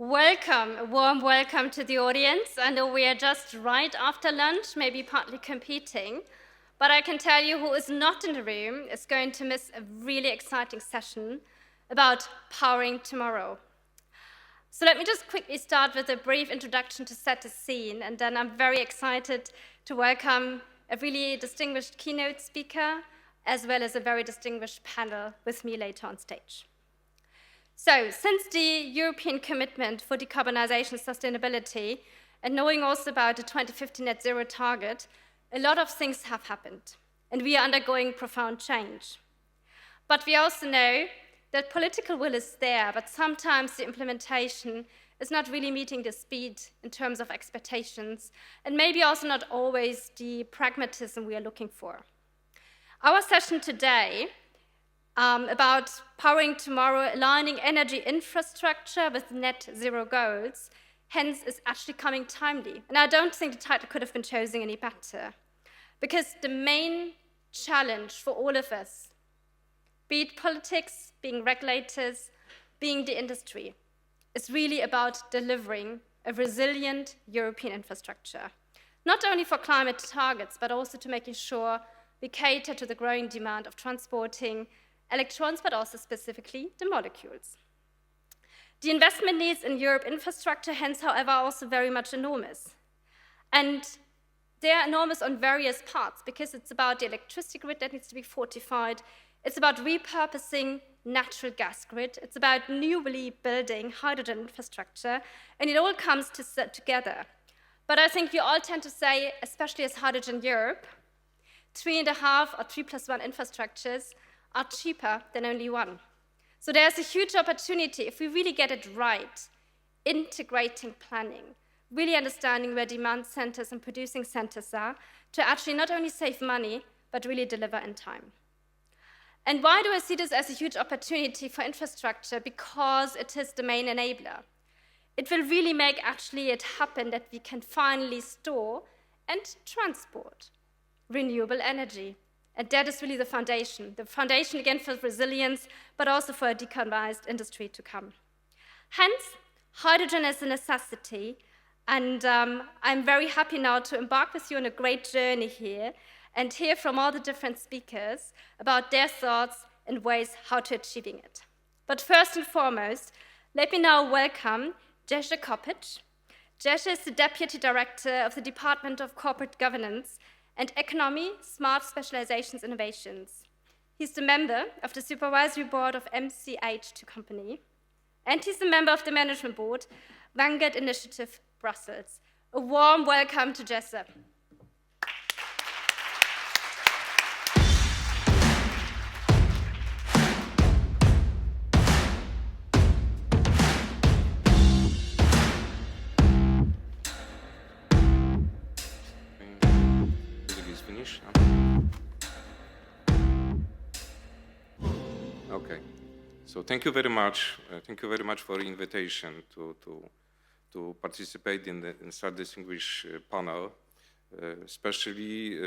Welcome, a warm welcome to the audience. I know we are just right after lunch, maybe partly competing, but I can tell you who is not in the room is going to miss a really exciting session about powering tomorrow. So let me just quickly start with a brief introduction to set the scene, and then I'm very excited to welcome a really distinguished keynote speaker, as well as a very distinguished panel with me later on stage. So, since the European commitment for decarbonization and sustainability, and knowing also about the 2050 net zero target, a lot of things have happened, and we are undergoing profound change. But we also know that political will is there, but sometimes the implementation is not really meeting the speed in terms of expectations, and maybe also not always the pragmatism we are looking for. Our session today about powering tomorrow, aligning energy infrastructure with net zero goals, hence is actually coming timely. And I don't think the title could have been chosen any better, because the main challenge for all of us, be it politics, being regulators, being the industry, is really about delivering a resilient European infrastructure, not only for climate targets, but also to making sure we cater to the growing demand of transporting electrons, but also specifically the molecules. The investment needs in Europe infrastructure, hence, however, are also very much enormous. And they are enormous on various parts, because it's about the electricity grid that needs to be fortified, it's about repurposing natural gas grid, it's about newly building hydrogen infrastructure, and it all comes together. But I think we all tend to say, especially as Hydrogen Europe, 3.5 or 3+1 infrastructures are cheaper than only one. So there's a huge opportunity if we really get it right, integrating planning, really understanding where demand centers and producing centers are, to actually not only save money, but really deliver in time. And why do I see this as a huge opportunity for infrastructure? Because it is the main enabler. It will really make actually it happen that we can finally store and transport renewable energy. And that is really the foundation again for resilience, but also for a decarbonized industry to come. Hence, hydrogen is a necessity, and I'm very happy now to embark with you on a great journey here and hear from all the different speakers about their thoughts and ways how to achieving it. But first and foremost, let me now welcome JERZY KOPEC. JERZY is the Deputy Director of the Department of Corporate Governance and Economy, Smart Specializations Innovations. He's the member of the Supervisory Board of MCH2 Company, and he's the member of the Management Board, Vanguard Initiative, Brussels. A warm welcome to JERZY. Okay, so thank you very much. Thank you very much for the invitation to participate in such distinguished panel. Especially,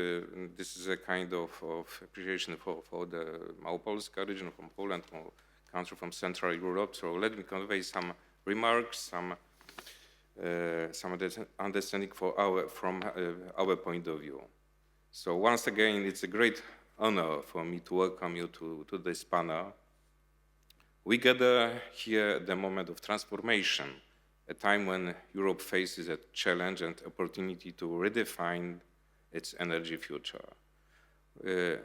this is a kind of appreciation for the Malopolska region from Poland, country from Central Europe. So let me convey some remarks, some understanding from our point of view. So once again, it's a great honor for me to welcome you to this panel. We gather here at the moment of transformation, a time when Europe faces a challenge and opportunity to redefine its energy future. In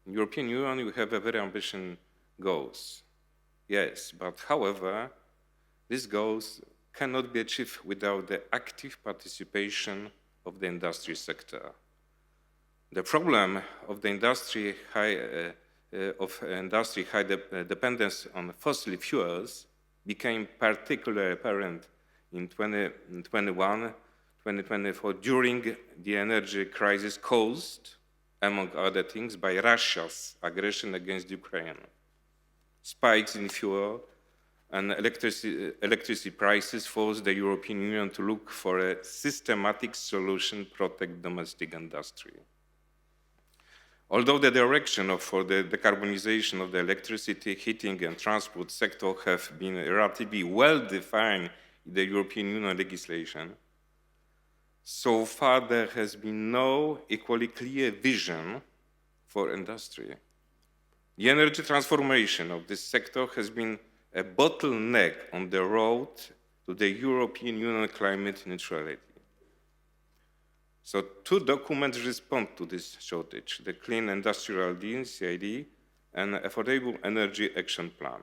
European Union, we have a very ambitious goals. Yes, but however, these goals cannot be achieved without the active participation of the industry sector. The problem of the industry high dependence on fossil fuels became particularly apparent in 2021-2024 during the energy crisis caused, among other things, by Russia's aggression against Ukraine. Spikes in fuel and electricity prices forced the European Union to look for a systematic solution to protect domestic industry. Although the direction for the decarbonization of the electricity, heating and transport sector have been relatively well defined in the European Union legislation, so far there has been no equally clear vision for industry. The energy transformation of this sector has been a bottleneck on the road to the European Union climate neutrality. So two documents respond to this shortage: the Clean Industrial Deal, CID, and Affordable Energy Action Plan.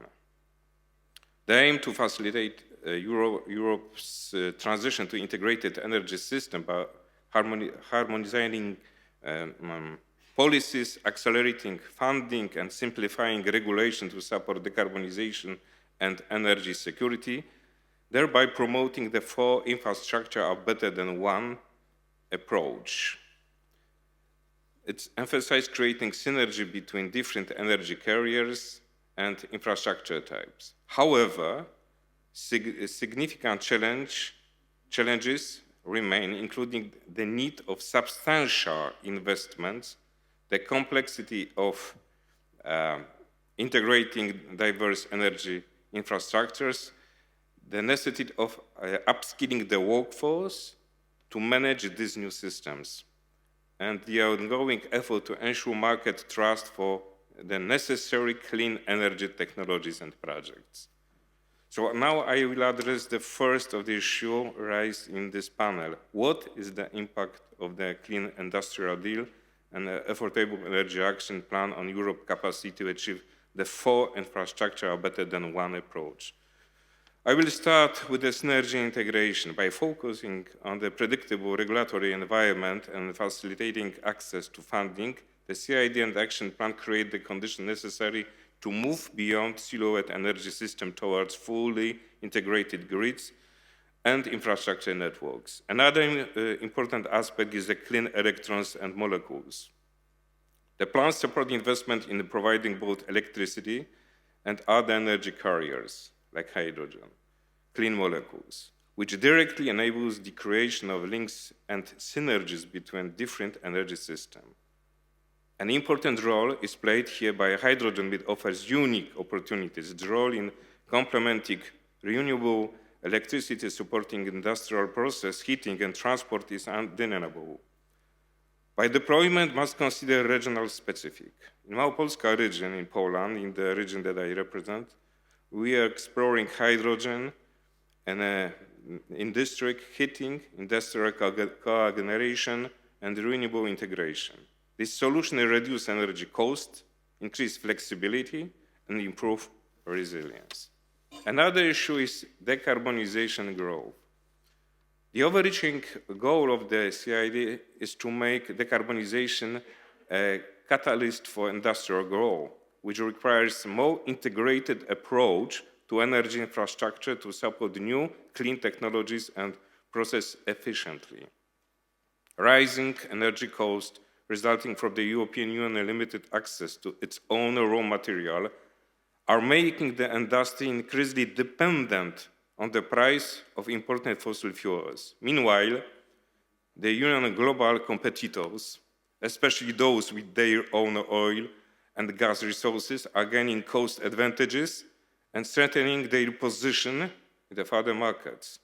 They aim to facilitate Europe's transition to integrated energy system by harmonizing policies, accelerating funding, and simplifying regulation to support decarbonization and energy security, thereby promoting the four infrastructure are better than one approach. It emphasizes creating synergy between different energy carriers and infrastructure types. However, significant challenges remain, including the need of substantial investments, the complexity of integrating diverse energy infrastructures, the necessity of upskilling the workforce to manage these new systems, and the ongoing effort to ensure market trust for the necessary clean energy technologies and projects. So now I will address the first of the issues raised in this panel. What is the impact of the Clean Industrial Deal and the Affordable Energy Action Plan on Europe's capacity to achieve the four infrastructure better than one approach? I will start with the synergy integration by focusing on the predictable regulatory environment and facilitating access to funding. The CID and Action Plan create the conditions necessary to move beyond silhouette energy system towards fully integrated grids and infrastructure networks. Another important aspect is the clean electrons and molecules. The plans support investment in providing both electricity and other energy carriers, like hydrogen, clean molecules, which directly enables the creation of links and synergies between different energy systems. An important role is played here by hydrogen, which offers unique opportunities. Its role in complementing renewable electricity, supporting industrial process, heating and transport is undeniable. By deployment, must consider regional specific. In Malopolska region in Poland, in the region that I represent, we are exploring hydrogen and in district heating, industrial cogeneration, and renewable integration. This solution will reduce energy cost, increase flexibility, and improve resilience. Another issue is decarbonization growth. The overreaching goal of the CID is to make decarbonization a catalyst for industrial growth, which requires a more integrated approach to energy infrastructure to support new clean technologies and process efficiently. Rising energy costs resulting from the European Union limited access to its own raw material are making the industry increasingly dependent on the price of imported fossil fuels. Meanwhile, the Union global competitors, especially those with their own oil and gas resources, are gaining cost advantages and strengthening their position in the further markets.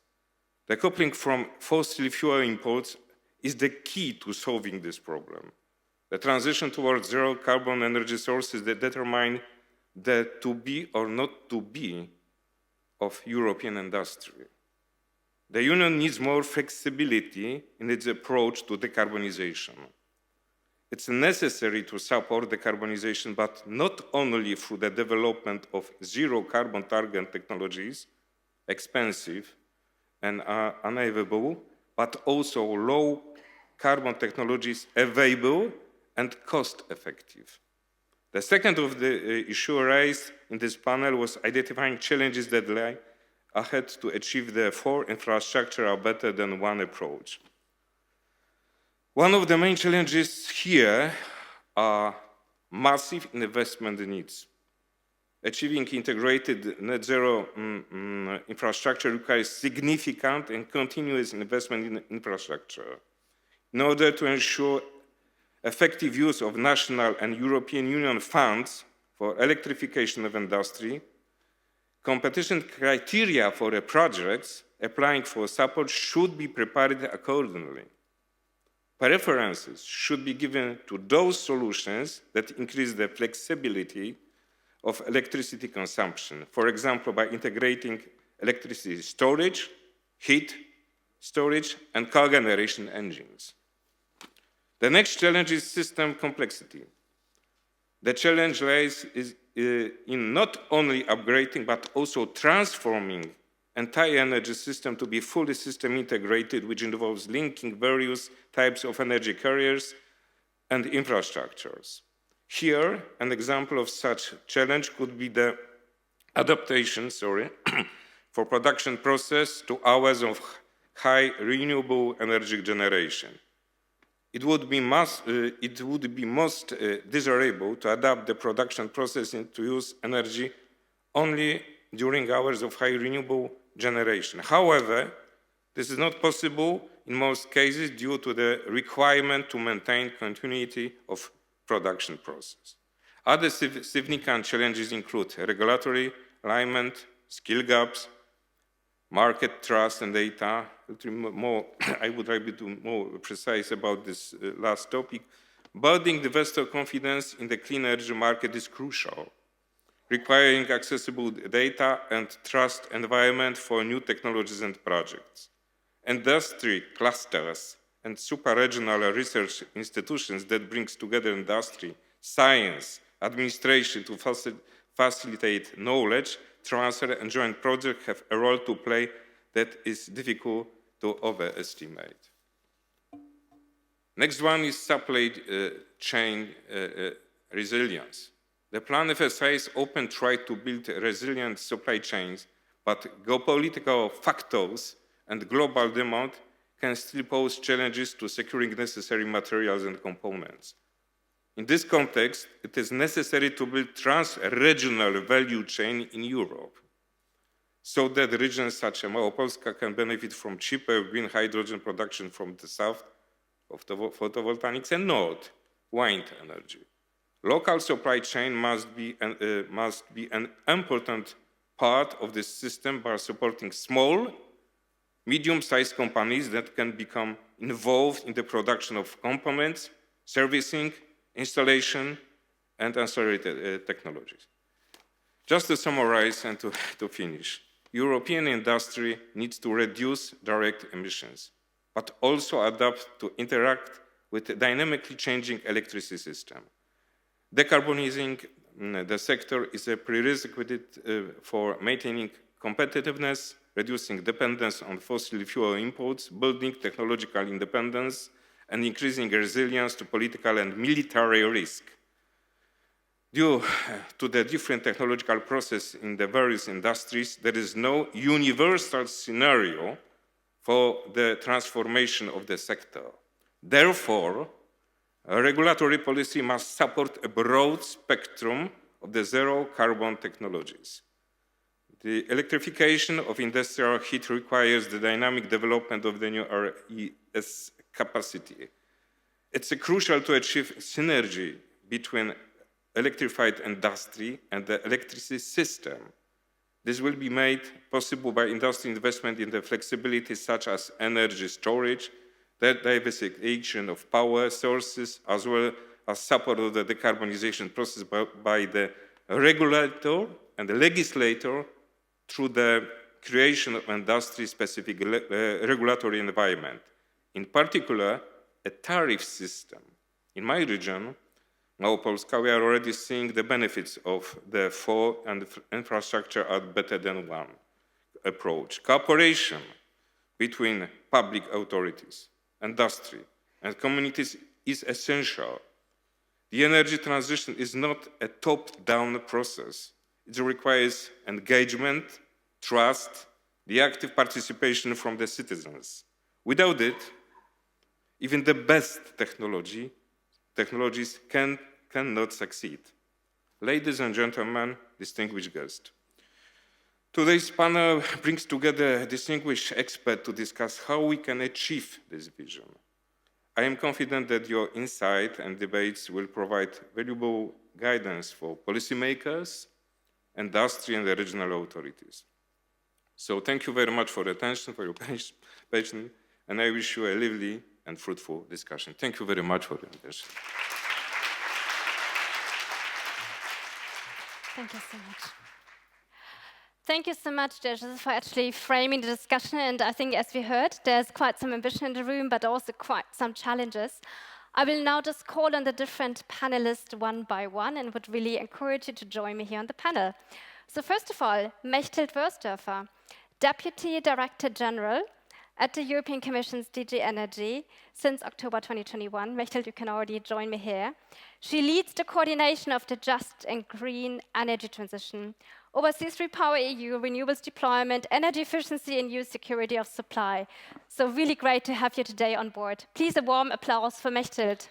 Decoupling from fossil fuel imports is the key to solving this problem. The transition towards zero carbon energy sources that determine the to be or not to be of European industry. The Union needs more flexibility in its approach to decarbonization. It's necessary to support decarbonization, but not only through the development of zero carbon target technologies, expensive and unavailable, but also low carbon technologies available and cost effective. The second of the issue raised in this panel was identifying challenges that lie ahead to achieve the four infrastructure are better than one approach. One of the main challenges here are massive investment needs. Achieving integrated net zero infrastructure requires significant and continuous investment in infrastructure. In order to ensure effective use of national and European Union funds for electrification of industry, competition criteria for the projects applying for support should be prepared accordingly. Preferences should be given to those solutions that increase the flexibility of electricity consumption, for example, by integrating electricity storage, heat storage, and cogeneration engines. The next challenge is system complexity. The challenge lies in not only upgrading, but also transforming entire energy system to be fully system integrated, which involves linking various types of energy carriers and infrastructures. Here, an example of such challenge could be the adaptation, for production process to hours of high renewable energy generation. It would be most desirable to adapt the production process to use energy only during hours of high renewable generation. However, this is not possible in most cases due to the requirement to maintain continuity of production process. Other significant challenges include regulatory alignment, skill gaps, market trust and data. I would like to be more precise about this last topic. Building investor confidence in the clean energy market is crucial, requiring accessible data and trust environment for new technologies and projects. Industry clusters and super-regional research institutions that brings together industry, science, administration to facilitate knowledge transfer and joint projects have a role to play that is difficult to overestimate. Next one is supply chain resilience. The plan FSI's open tried to build resilient supply chains, but geopolitical factors and global demand can still pose challenges to securing necessary materials and components. In this context, it is necessary to build trans-regional value chain in Europe, so that regions such as Malopolska can benefit from cheaper green hydrogen production from the south of the photovoltaics and north, wind energy. Local supply chain must be an important part of this system by supporting small, medium-sized companies that can become involved in the production of components, servicing, installation, and ancillary technologies. Just to summarize and to finish, European industry needs to reduce direct emissions, but also adapt to interact with the dynamically changing electricity system. Decarbonizing the sector is a prerequisite for maintaining competitiveness, reducing dependence on fossil fuel imports, building technological independence, and increasing resilience to political and military risk. Due to the different technological process in the various industries, there is no universal scenario for the transformation of the sector. Therefore, a regulatory policy must support a broad spectrum of the zero-carbon technologies. The electrification of industrial heat requires the dynamic development of the new RES capacity. It's crucial to achieve synergy between electrified industry and the electricity system. This will be made possible by industry investment in the flexibility such as energy storage, the diversification of power sources, as well as support of the decarbonization process by the regulator and the legislator through the creation of industry-specific regulatory environment. In particular, a tariff system. In my region, Malopolska, we are already seeing the benefits of the four, and infrastructure are better than one approach. Cooperation between public authorities, industry, and communities is essential. The energy transition is not a top-down process. It requires engagement, trust, the active participation from the citizens. Without it, even the best technologies cannot succeed. Ladies and gentlemen, distinguished guests, today's panel brings together distinguished experts to discuss how we can achieve this vision. I am confident that your insight and debates will provide valuable guidance for policymakers, industry, and the regional authorities. So thank you very much for your attention, for your patience, and I wish you a lively and fruitful discussion. Thank you very much for your attention. Thank you so much. Thank you so much, JERZY, for actually framing the discussion. And I think, as we heard, there's quite some ambition in the room, but also quite some challenges. I will now just call on the different panelists one by one and would really encourage you to join me here on the panel. So first of all, Mechthild Worsdorfer, Deputy Director General at the European Commission's DG Energy since October 2021. Mechthild, you can already join me here. She leads the coordination of the just and green energy transition, oversees REPowerEU, renewables deployment, energy efficiency, and use security of supply. So really great to have you today on board. Please a warm applause for Mechthild.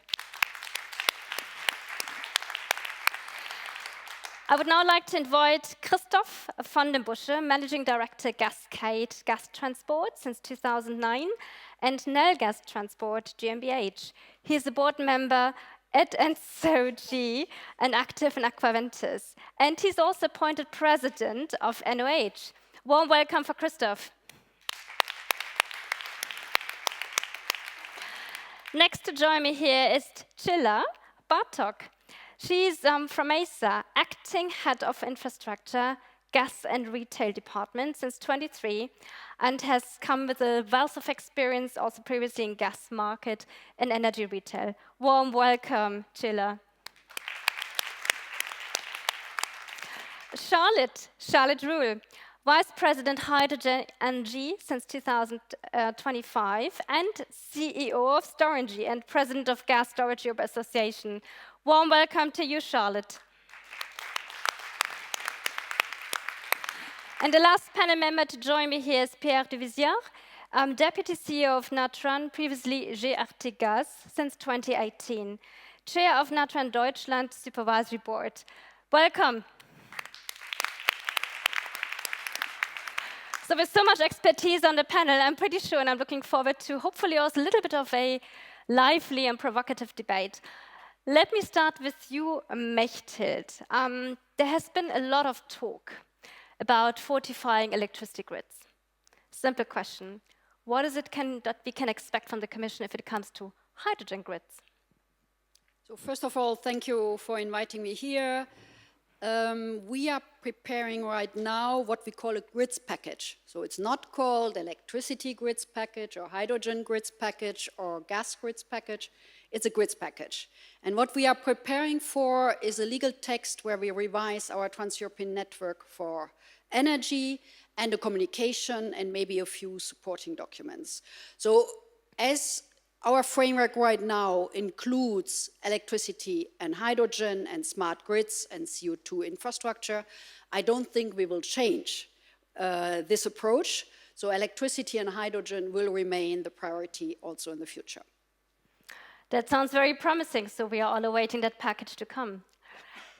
I would now like to invite Christoph van den Busche, Managing Director Cascade Gas Transport since 2009, and Nel Gas Transport GmbH. He is a board member at ENSOG and active in Aquaventus. And he's also appointed president of NOH. Warm welcome for Christoph. Next to join me here is Chilla Bartok. She's from ASA, acting head of infrastructure, gas and retail department since 23, and has come with a wealth of experience also previously in gas market and energy retail. Warm welcome, Chilla. Charlotte Ruhl, Vice President Hydrogen Energy since 2025 and CEO of Storengy and President of Gas Storage Europe Association. Warm welcome to you, Charlotte. And the last panel member to join me here is Pierre Duvizier, Deputy CEO of Natron, previously GRT Gas since 2018, Chair of Natron Deutschland Supervisory Board. Welcome. So with so much expertise on the panel, I'm pretty sure, and I'm looking forward to hopefully also a little bit of a lively and provocative debate. Let me start with you, Mechthild. There has been a lot of talk about fortifying electricity grids. Simple question. What is it that we can expect from the Commission if it comes to hydrogen grids? So first of all, thank you for inviting me here. We are preparing right now what we call a grids package. So it's not called electricity grids package or hydrogen grids package or gas grids package. It's a grids package. And what we are preparing for is a legal text where we revise our trans-European network for energy and a communication and maybe a few supporting documents. So as our framework right now includes electricity and hydrogen and smart grids and CO2 infrastructure, I don't think we will change this approach. So electricity and hydrogen will remain the priority also in the future. That sounds very promising, so we are all awaiting that package to come.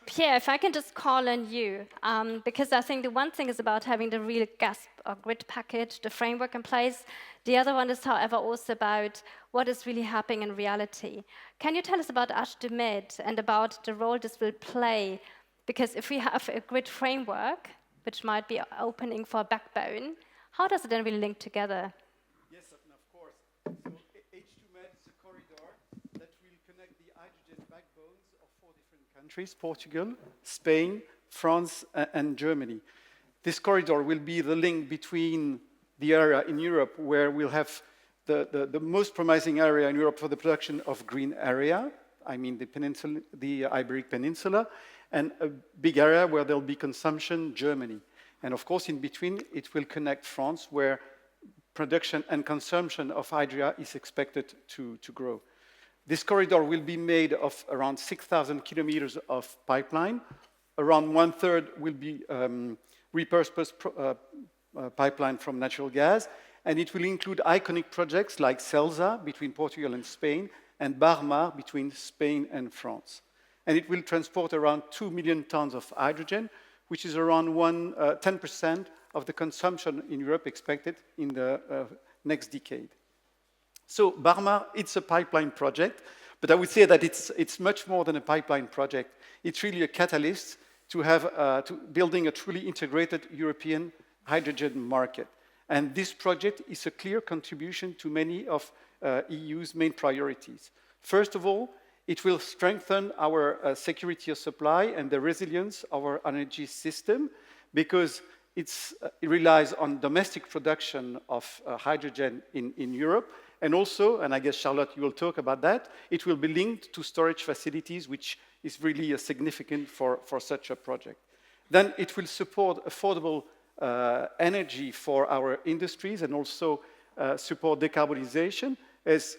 Pierre, if I can just call on you, because I think the one thing is about having the real gas or grid package, the framework in place. The other one is, however, also about what is really happening in reality. Can you tell us about HDMED and about the role this will play? Because if we have a grid framework, which might be opening for a backbone, how does it then really link together? Yes, and of course. So H2Med is a corridor that will connect the hydrogen backbones of 4 different countries, Portugal, Spain, France, and Germany. This corridor will be the link between the area in Europe where we'll have the most promising area in Europe for the production of green area, I mean the peninsula, the Iberic Peninsula, and a big area where there'll be consumption, Germany. And of course, in between, it will connect France, where production and consumption of hydrogen is expected to grow. This corridor will be made of around 6,000 kilometers of pipeline. Around 1/3 will be repurposed pipeline from natural gas, and it will include iconic projects like CELSA between Portugal and Spain, and Barmar between Spain and France. And it will transport around 2 million tons of hydrogen, which is around 10% of the consumption in Europe expected in the next decade. So Barma, it's a pipeline project, but I would say that it's much more than a pipeline project. It's really a catalyst to have to building a truly integrated European hydrogen market. And this project is a clear contribution to many of EU's main priorities. First of all, it will strengthen our security of supply and the resilience of our energy system, because it relies on domestic production of hydrogen in Europe. And also, and I guess, Charlotte, you will talk about that, it will be linked to storage facilities, which is really significant for such a project. Then it will support affordable energy for our industries and also support decarbonization, as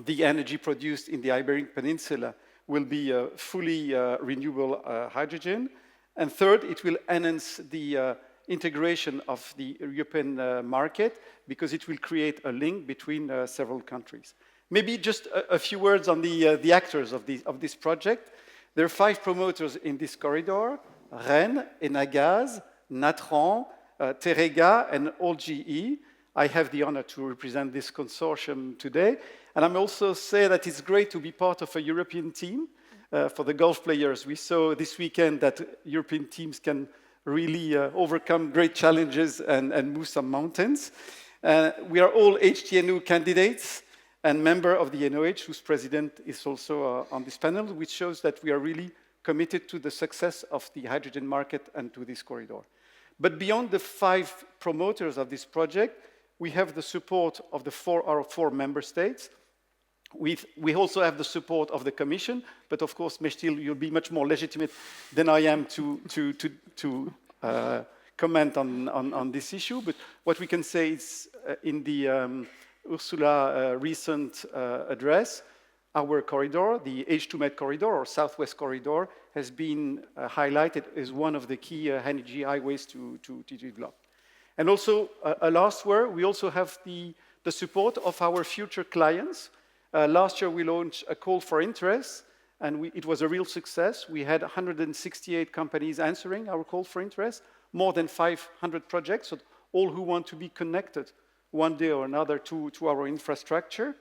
the energy produced in the Iberian Peninsula will be fully renewable hydrogen. And third, it will enhance the integration of the European market, because it will create a link between several countries. Maybe just a few words on the actors of this project. There are 5 promoters in this corridor: Rennes, Enagaz, Natran, Terega, and OGE. I have the honor to represent this consortium today. And I'm also say that it's great to be part of a European team. For the golf players, we saw this weekend that European teams can really overcome great challenges and move some mountains. We are all HTNO candidates and member of the NOH, whose president is also on this panel, which shows that we are really committed to the success of the hydrogen market and to this corridor. But beyond the 5 promoters of this project, we have the support of our 4 member states. We also have the support of the Commission, but of course, Mestil, you'll be much more legitimate than I am to comment on this issue. But what we can say is, in the Ursula recent address, our corridor, the H2Med corridor or Southwest corridor, has been highlighted as one of the key energy highways to develop. And also, a last word, we also have the support of our future clients. Last year, we launched a call for interest, and it was a real success. We had 168 companies answering our call for interest, more than 500 projects, so all who want to be connected one day or another to our infrastructure.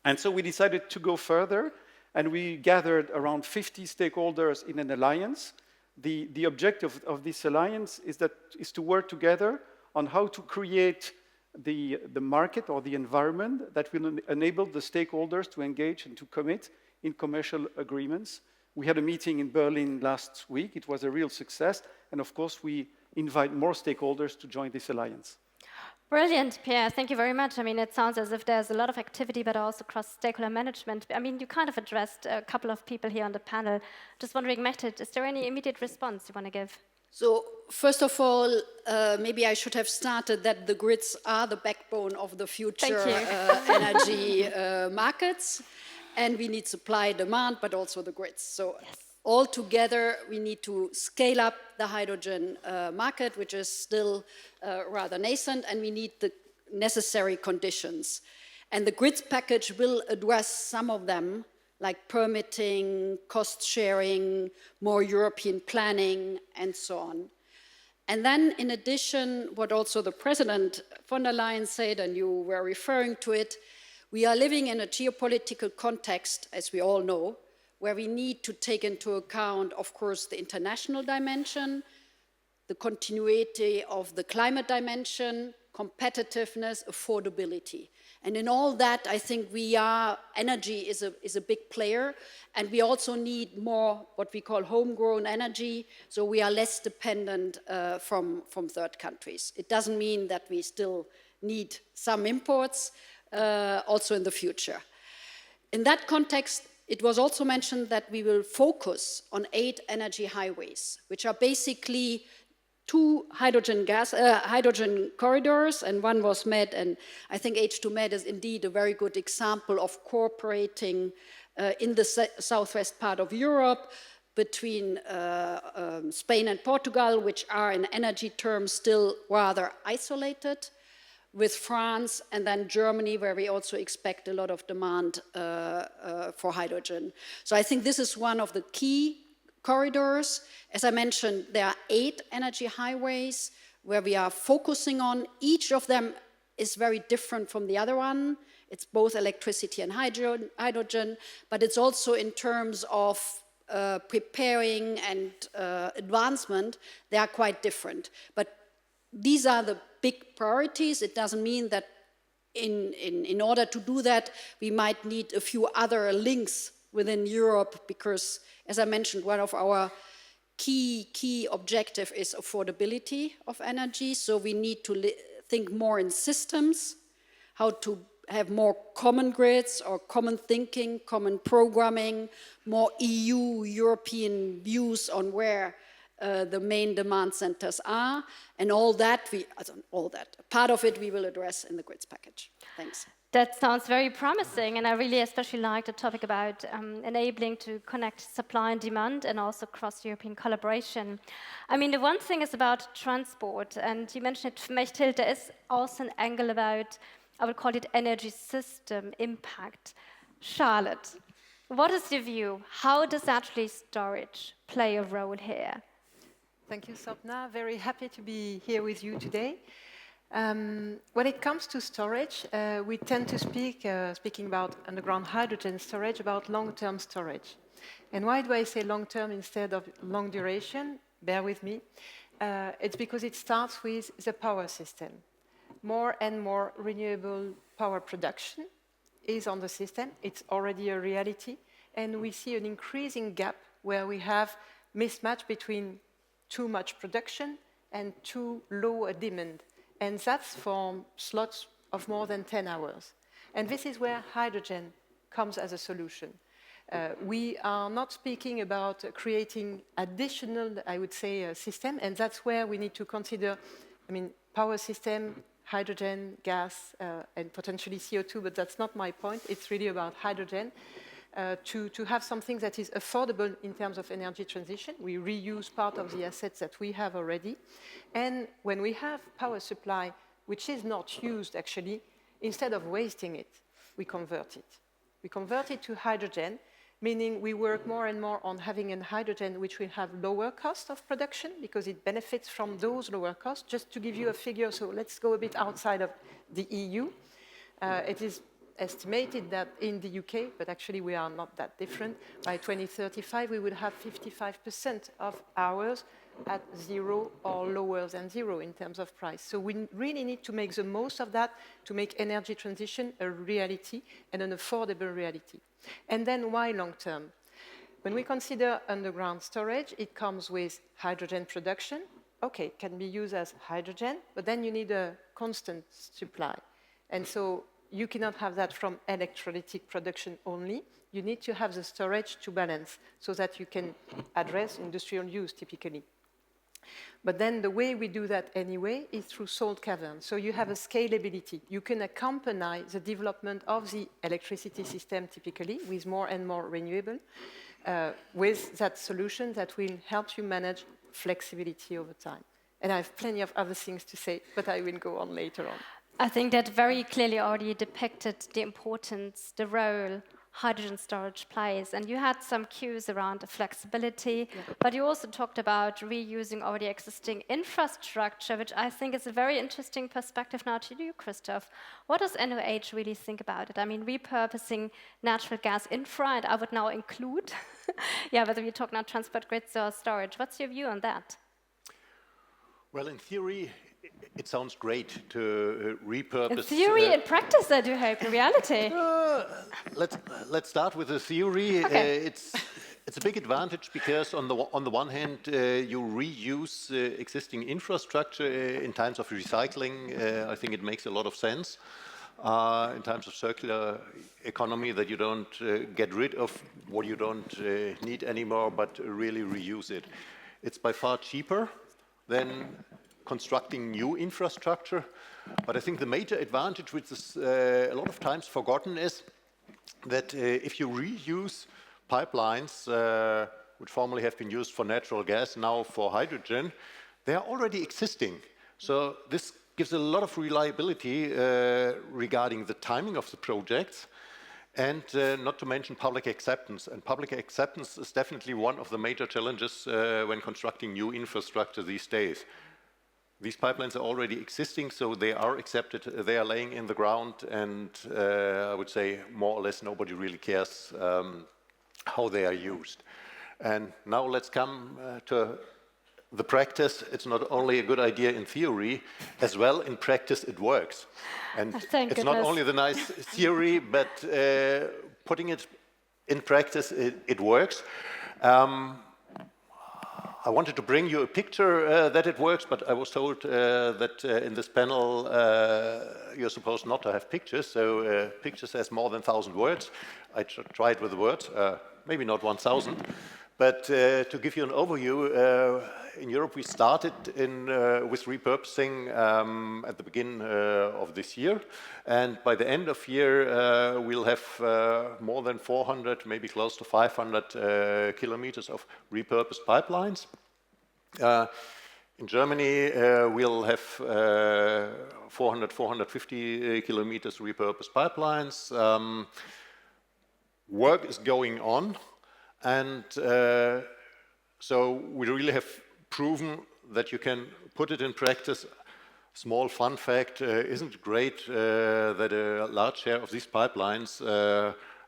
And so we decided to go further, and we gathered around 50 stakeholders in an alliance. The objective of this alliance is to work together on how to create the market or the environment that will enable the stakeholders to engage and to commit in commercial agreements. We had a meeting in Berlin last week. It was a real success. And of course, we invite more stakeholders to join this alliance. Brilliant, Pierre. Thank you very much. I mean, it sounds as if there's a lot of activity, but also cross-stakeholder management. I mean, you kind of addressed a couple of people here on the panel. Just wondering, Mehmet, is there any immediate response you want to give? So, first of all, maybe I should have started that the grids are the backbone of the future energy markets, and we need supply, demand, but also the grids. So, all together, we need to scale up the hydrogen market, which is still rather nascent, and we need the necessary conditions. And the grids package will address some of them, like permitting, cost sharing, more European planning, and so on. And then, in addition, what also the President von der Leyen said, and you were referring to it, we are living in a geopolitical context, as we all know, where we need to take into account, of course, the international dimension, the continuity of the climate dimension, competitiveness, affordability. And in all that, I think energy is a big player, and we also need more what we call homegrown energy, so we are less dependent from third countries. It doesn't mean that we still need some imports, also in the future. In that context, it was also mentioned that we will focus on 8 energy highways, which are basically 2 hydrogen corridors, and one was Med, and I think H2Med is indeed a very good example of cooperating in the southwest part of Europe between Spain and Portugal, which are in energy terms still rather isolated, with France, and then Germany, where we also expect a lot of demand for hydrogen. So I think this is one of the key corridors. As I mentioned, there are 8 energy highways where we are focusing on. Each of them is very different from the other one. It's both electricity and hydrogen, but it's also in terms of preparing and advancement, they are quite different. But these are the big priorities. It doesn't mean that in order to do that, we might need a few other links within Europe, because, as I mentioned, one of our key objective is affordability of energy. So we need to think more in systems, how to have more common grids or common thinking, common programming, more European views on where the main demand centers are, and all that, part of it we will address in the grids package. Thanks. That sounds very promising, and I really especially like the topic about enabling to connect supply and demand and also cross-European collaboration. I mean, the one thing is about transport, and you mentioned it, Mechthild, there is also an angle about, I would call it energy system impact. Charlotte, what is your view? How does actually storage play a role here? Thank you, Sopna. Very happy to be here with you today. When it comes to storage, we tend to speaking about underground hydrogen storage, about long-term storage. And why do I say long-term instead of long duration? Bear with me. It's because it starts with the power system. More and more renewable power production is on the system. It's already a reality. And we see an increasing gap where we have mismatch between too much production and too low a demand. And that's for slots of more than 10 hours. And this is where hydrogen comes as a solution. We are not speaking about creating additional, I would say, system, and that's where we need to consider, I mean, power system, hydrogen, gas, and potentially CO2, but that's not my point. It's really about hydrogen. To have something that is affordable in terms of energy transition. We reuse part of the assets that we have already. And when we have power supply, which is not used actually, instead of wasting it, we convert it. We convert it to hydrogen, meaning we work more and more on having a hydrogen which will have lower cost of production because it benefits from those lower costs. Just to give you a figure, so let's go a bit outside of the EU. It is estimated that in the UK, but actually we are not that different, by 2035 we will have 55% of hours at zero or lower than zero in terms of price. So we really need to make the most of that to make energy transition a reality and an affordable reality. And then why long term? When we consider underground storage, it comes with hydrogen production. Okay, it can be used as hydrogen, but then you need a constant supply. And so you cannot have that from electrolytic production only. You need to have the storage to balance so that you can address industrial use typically. But then the way we do that anyway is through salt caverns. So you have a scalability. You can accompany the development of the electricity system typically with more and more renewable, with that solution that will help you manage flexibility over time. And I have plenty of other things to say, but I will go on later on. I think that very clearly already depicted the importance, the role hydrogen storage plays. And you had some cues around the flexibility, but you also talked about reusing already existing infrastructure, which I think is a very interesting perspective now to you, Christoph. What does NOH really think about it? I mean, repurposing natural gas infra, and I would now include, whether we talk now transport grids or storage. What's your view on that? Well, in theory, it sounds great to repurpose. In theory, in practice, I do hope. In reality, let's start with the theory. Okay. It's a big advantage because on the one hand, you reuse existing infrastructure in times of recycling. I think it makes a lot of sense in times of circular economy that you don't get rid of what you don't need anymore, but really reuse it. It's by far cheaper than constructing new infrastructure. But I think the major advantage, which is a lot of times forgotten, is that if you reuse pipelines, which formerly have been used for natural gas, now for hydrogen, they are already existing. So this gives a lot of reliability regarding the timing of the projects, and not to mention public acceptance. And public acceptance is definitely one of the major challenges when constructing new infrastructure these days. These pipelines are already existing, so they are accepted, they are laying in the ground, and I would say more or less nobody really cares how they are used. And now let's come to the practice. It's not only a good idea in theory, as well in practice it works. And it's not only the nice theory, but putting it in practice, it works. I wanted to bring you a picture that it works, but I was told that in this panel you're supposed not to have pictures, so picture says more than 1,000 words. I tried with the words, maybe not 1,000, but to give you an overview, in Europe we started with repurposing at the beginning of this year, and by the end of year we'll have more than 400, maybe close to 500 kilometers of repurposed pipelines. In Germany we'll have 450 kilometers repurposed pipelines. Work is going on, and so we really have proven that you can put it in practice. Small fun fact, isn't it great that a large share of these pipelines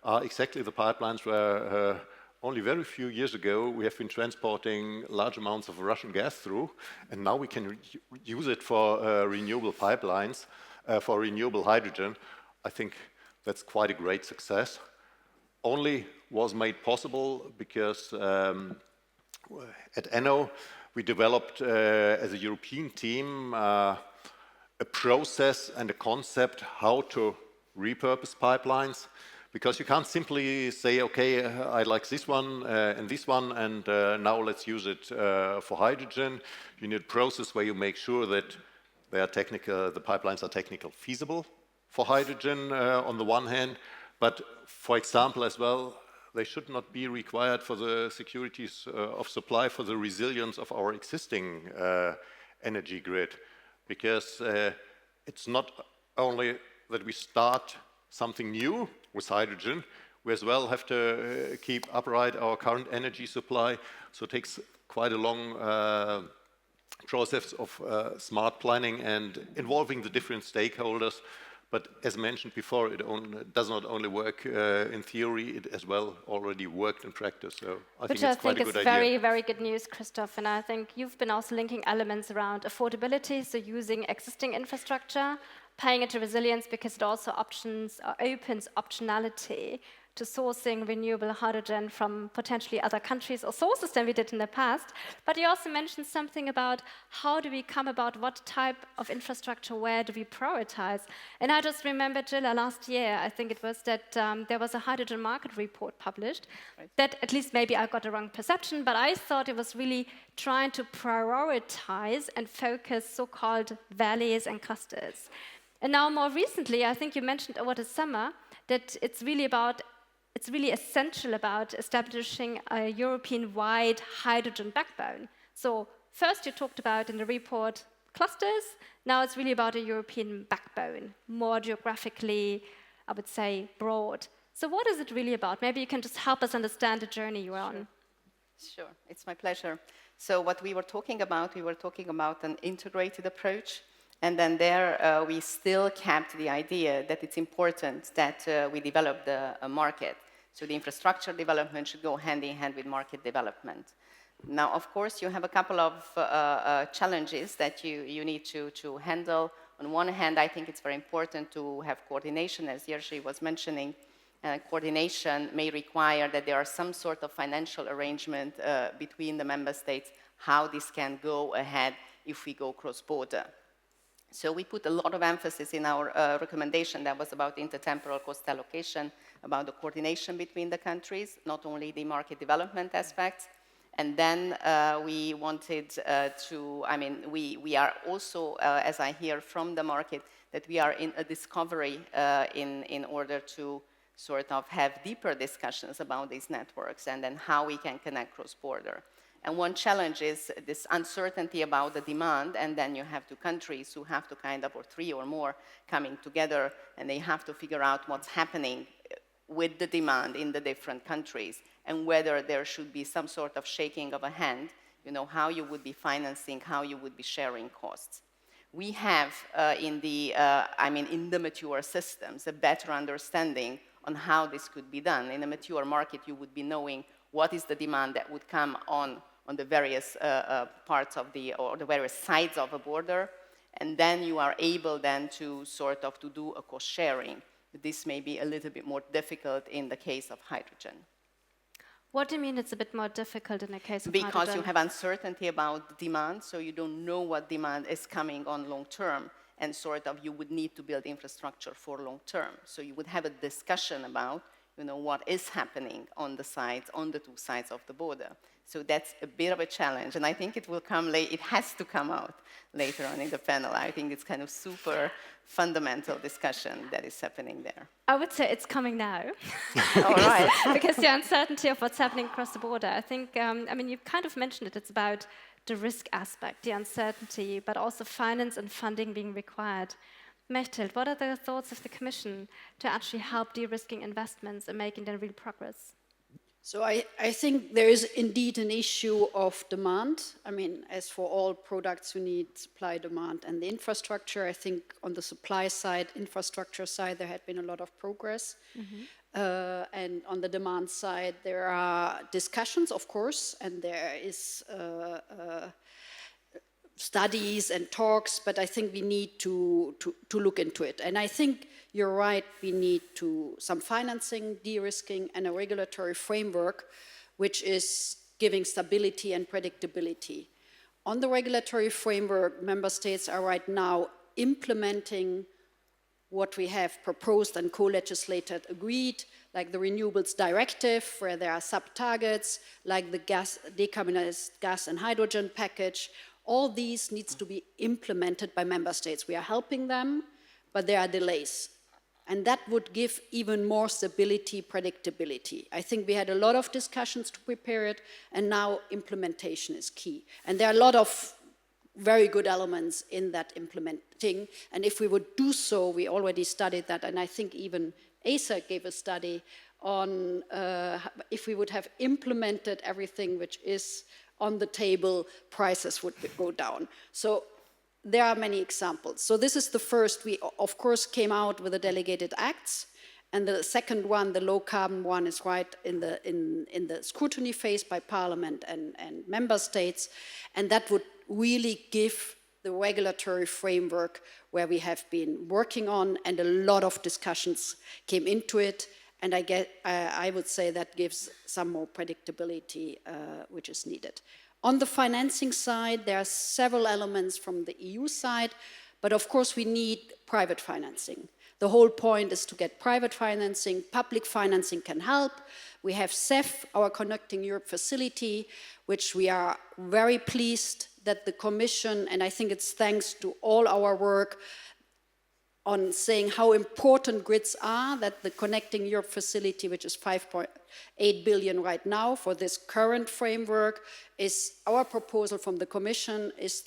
are exactly the pipelines where only very few years ago we have been transporting large amounts of Russian gas through, and now we can use it for renewable pipelines, for renewable hydrogen. I think that's quite a great success. Only was made possible because at ENNO we developed as a European team a process and a concept how to repurpose pipelines, because you can't simply say, okay, I like this one and now let's use it for hydrogen. You need a process where you make sure that they are the pipelines are technically feasible for hydrogen on the one hand, but for example as well, they should not be required for the securities of supply, for the resilience of our existing energy grid, because it's not only that we start something new with hydrogen, we as well have to keep upright our current energy supply, so it takes quite a long process of smart planning and involving the different stakeholders. But as mentioned before, it does not only work in theory, it as well already worked in practice. So I think it's quite a good idea. Which I think is very, very good news, Christoph. And I think you've been also linking elements around affordability, so using existing infrastructure, paying into resilience, because it also opens optionality to sourcing renewable hydrogen from potentially other countries or sources than we did in the past. But you also mentioned something about how do we come about what type of infrastructure, where do we prioritize? And I just remember, Gilla, last year, I think it was that there was a hydrogen market report published that, at least maybe I got a wrong perception, but I thought it was really trying to prioritize and focus so-called valleys and clusters. And now more recently, I think you mentioned over the summer that it's really essential about establishing a European-wide hydrogen backbone. So first you talked about in the report clusters, now it's really about a European backbone, more geographically, I would say, broad. So what is it really about? Maybe you can just help us understand the journey you're on. Sure, it's my pleasure. So what we were talking about an integrated approach. And then there we still kept the idea that it's important that we develop the market. So the infrastructure development should go hand in hand with market development. Now, of course, you have a couple of challenges that you need to handle. On one hand, I think it's very important to have coordination, as JERZY was mentioning. Coordination may require that there are some sort of financial arrangement between the member states, how this can go ahead if we go cross-border. So we put a lot of emphasis in our recommendation that was about intertemporal cost allocation, about the coordination between the countries, not only the market development aspects. And then we wanted we are also, as I hear from the market, that we are in a discovery in order to sort of have deeper discussions about these networks and then how we can connect cross-border. And one challenge is this uncertainty about the demand, and then you have two countries who have to or three or more, coming together, and they have to figure out what's happening with the demand in the different countries, and whether there should be some sort of shaking of a hand, you know, how you would be financing, how you would be sharing costs. We have in the mature systems a better understanding on how this could be done. In a mature market, you would be knowing what is the demand that would come on the various parts of or the various sides of a border, and then you are able then to sort of to do a cost sharing. This may be a little bit more difficult in the case of hydrogen. What do you mean it's a bit more difficult in the case of hydrogen? Because you have uncertainty about demand, so you don't know what demand is coming on long term, and sort of you would need to build infrastructure for long term. So you would have a discussion about, you know, what is happening on the sides, on the two sides of the border. So that's a bit of a challenge, and I think it will come late. It has to come out later on in the panel. I think it's kind of super fundamental discussion that is happening there. I would say it's coming now. All right. Because the uncertainty of what's happening across the border, I think, I mean, you kind of mentioned it. It's about the risk aspect, the uncertainty, but also finance and funding being required. Mechthild, what are the thoughts of the Commission to actually help de-risking investments and making them real progress? So I think there is indeed an issue of demand. I mean, as for all products, you need supply, demand, and the infrastructure. I think on the supply side, infrastructure side, there had been a lot of progress. And on the demand side, there are discussions, of course, and there is studies and talks, but I think we need to look into it. And I think you're right, we need some financing, de-risking, and a regulatory framework which is giving stability and predictability. On the regulatory framework, member states are right now implementing what we have proposed and co-legislated agreed, like the Renewables Directive, where there are sub-targets, like the decarbonized gas and hydrogen package. All these needs to be implemented by member states. We are helping them, but there are delays. And that would give even more stability, predictability. I think we had a lot of discussions to prepare it, and now implementation is key. And there are a lot of very good elements in that implementing. And if we would do so, we already studied that, and I think even ACER gave a study on if we would have implemented everything which is on the table, prices would go down. So there are many examples. So this is the first. We, of course, came out with the delegated acts. And the second one, the low carbon one, is right in the scrutiny phase by Parliament and member states. And that would really give the regulatory framework where we have been working on, and a lot of discussions came into it. And I would say that gives some more predictability, which is needed. On the financing side, there are several elements from the EU side, but of course we need private financing. The whole point is to get private financing. Public financing can help. We have CEF, our Connecting Europe facility, which we are very pleased that the Commission, and I think it's thanks to all our work on saying how important grids are, that the Connecting Europe facility, which is 5.8 billion right now for this current framework, is our proposal from the Commission is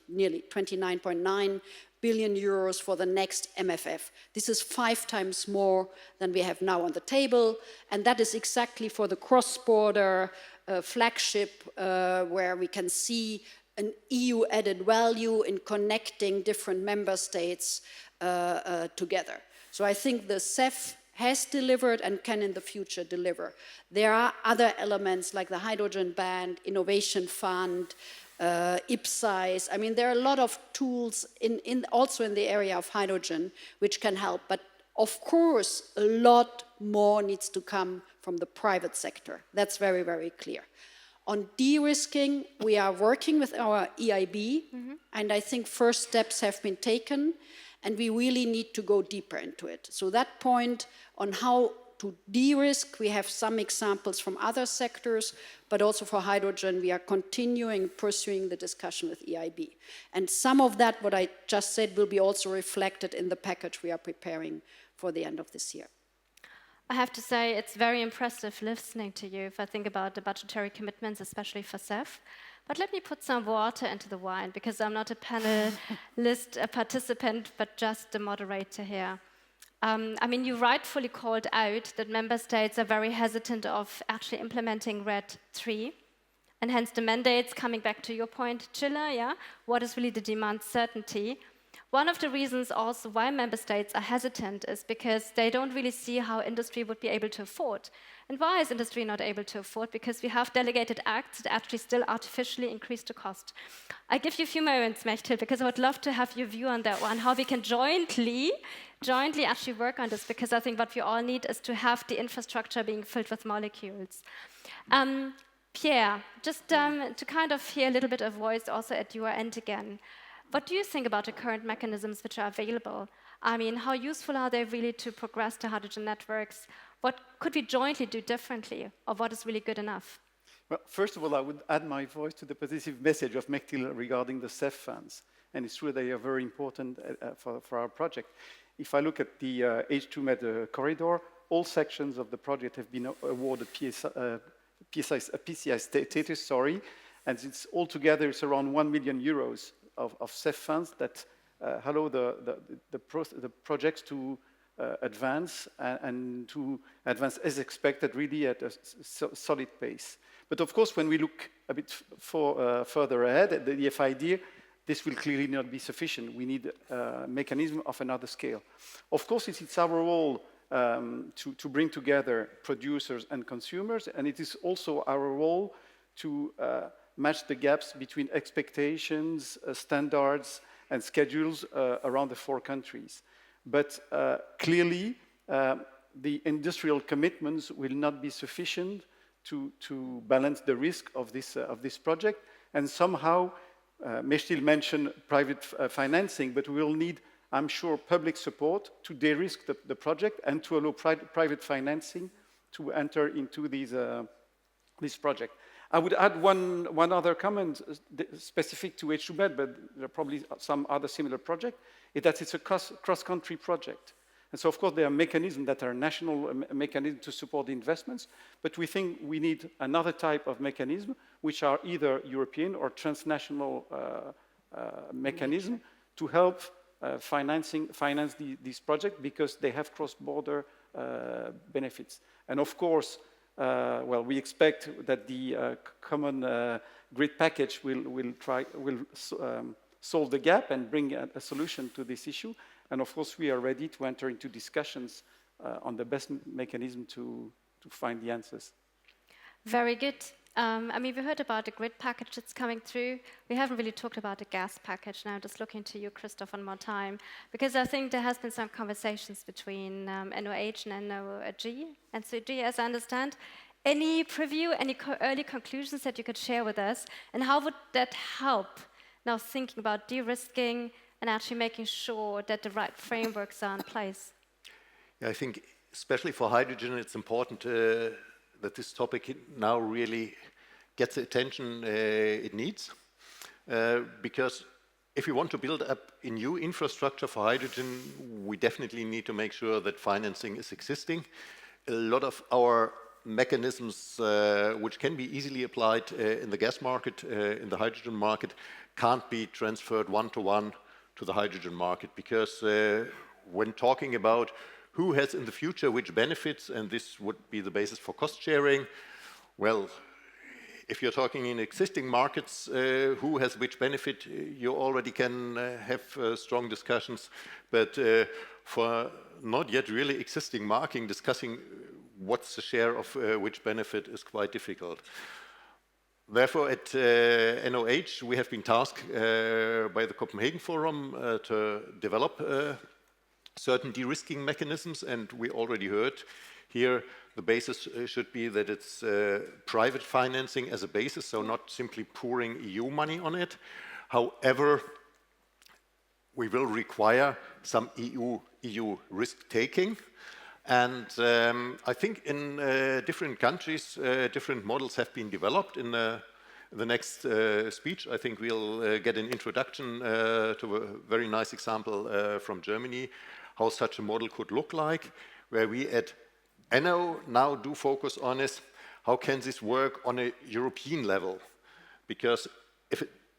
nearly 29.9 billion euros for the next MFF. This is 5 times more than we have now on the table, and that is exactly for the cross-border flagship where we can see an EU added value in connecting different member states together. So I think the CEF has delivered and can in the future deliver. There are other elements like the hydrogen band, innovation fund, IPSIS. I mean, there are a lot of tools also in the area of hydrogen which can help. But of course, a lot more needs to come from the private sector. That's very, very clear. On de-risking, we are working with our EIB, and I think first steps have been taken, and we really need to go deeper into it. So that point on how to de-risk, we have some examples from other sectors, but also for hydrogen, we are pursuing the discussion with EIB. And some of that, what I just said, will be also reflected in the package we are preparing for the end of this year. I have to say it's very impressive listening to you if I think about the budgetary commitments, especially for CEF. But let me put some water into the wine, because I'm not a panelist, a participant, but just the moderator here. I mean, you rightfully called out that member states are very hesitant of actually implementing RED 3. And hence the mandates, coming back to your point, Chile, yeah? What is really the demand certainty? One of the reasons also why member states are hesitant is because they don't really see how industry would be able to afford. And why is industry not able to afford? Because we have delegated acts that actually still artificially increase the cost. I give you a few moments, Mechtel, because I would love to have your view on that one, how we can jointly actually work on this, because I think what we all need is to have the infrastructure being filled with molecules. Pierre, just to kind of hear a little bit of voice also at your end again. What do you think about the current mechanisms which are available? I mean, how useful are they really to progress the hydrogen networks? What could we jointly do differently, or what is really good enough? Well, first of all, I would add my voice to the positive message of Mechtil regarding the CEF funds. And it's true they are very important for our project. If I look at the H2Med corridor, all sections of the project have been awarded PCI status, and it's altogether it's around 1 million euros of CEF funds that allow the projects to advance and to advance as expected, really at a solid pace. But of course, when we look a bit further ahead at the FID, this will clearly not be sufficient. We need a mechanism of another scale. Of course, it's our role to bring together producers and consumers, and it is also our role to match the gaps between expectations, standards, and schedules around the 4 countries. But clearly, the industrial commitments will not be sufficient to balance the risk of this project. And somehow, Mechtil mentioned private financing, but we will need, I'm sure, public support to de-risk the project and to allow private financing to enter into this project. I would add one other comment specific to H2Med, but there are probably some other similar projects, is that it's a cross-country project. And so, of course, there are mechanisms that are national mechanisms to support the investments, but we think we need another type of mechanism, which are either European or transnational mechanism to help finance these projects because they have cross-border benefits. And of course, well, we expect that the common grid package will solve the gap and bring a solution to this issue. And of course, we are ready to enter into discussions on the best mechanism to find the answers. Very good. I mean, we heard about the grid package that's coming through. We haven't really talked about the gas package. Now, just looking to you, Christoph, one more time, because I think there has been some conversations between NOH and NOG and CG, as I understand. Any preview, any early conclusions that you could share with us, and how would that help now thinking about de-risking and actually making sure that the right frameworks are in place? Yeah, I think especially for hydrogen, it's important that this topic now really gets the attention it needs. Because if we want to build up a new infrastructure for hydrogen, we definitely need to make sure that financing is existing. A lot of our mechanisms which can be easily applied in the gas market, in the hydrogen market, can't be transferred one-to-one to the hydrogen market, because when talking about who has in the future which benefits, and this would be the basis for cost sharing, well, if you're talking in existing markets, who has which benefit, you already can have strong discussions, but for not yet really existing market, discussing what's the share of which benefit is quite difficult. Therefore, at NOH, we have been tasked by the Copenhagen Forum to develop certain de-risking mechanisms, and we already heard here the basis should be that it's private financing as a basis, so not simply pouring EU money on it. However, we will require some EU risk-taking. And I think in different countries, different models have been developed. In the next speech, I think we'll get an introduction to a very nice example from Germany, how such a model could look like, where we at NO now do focus on is how can this work on a European level? Because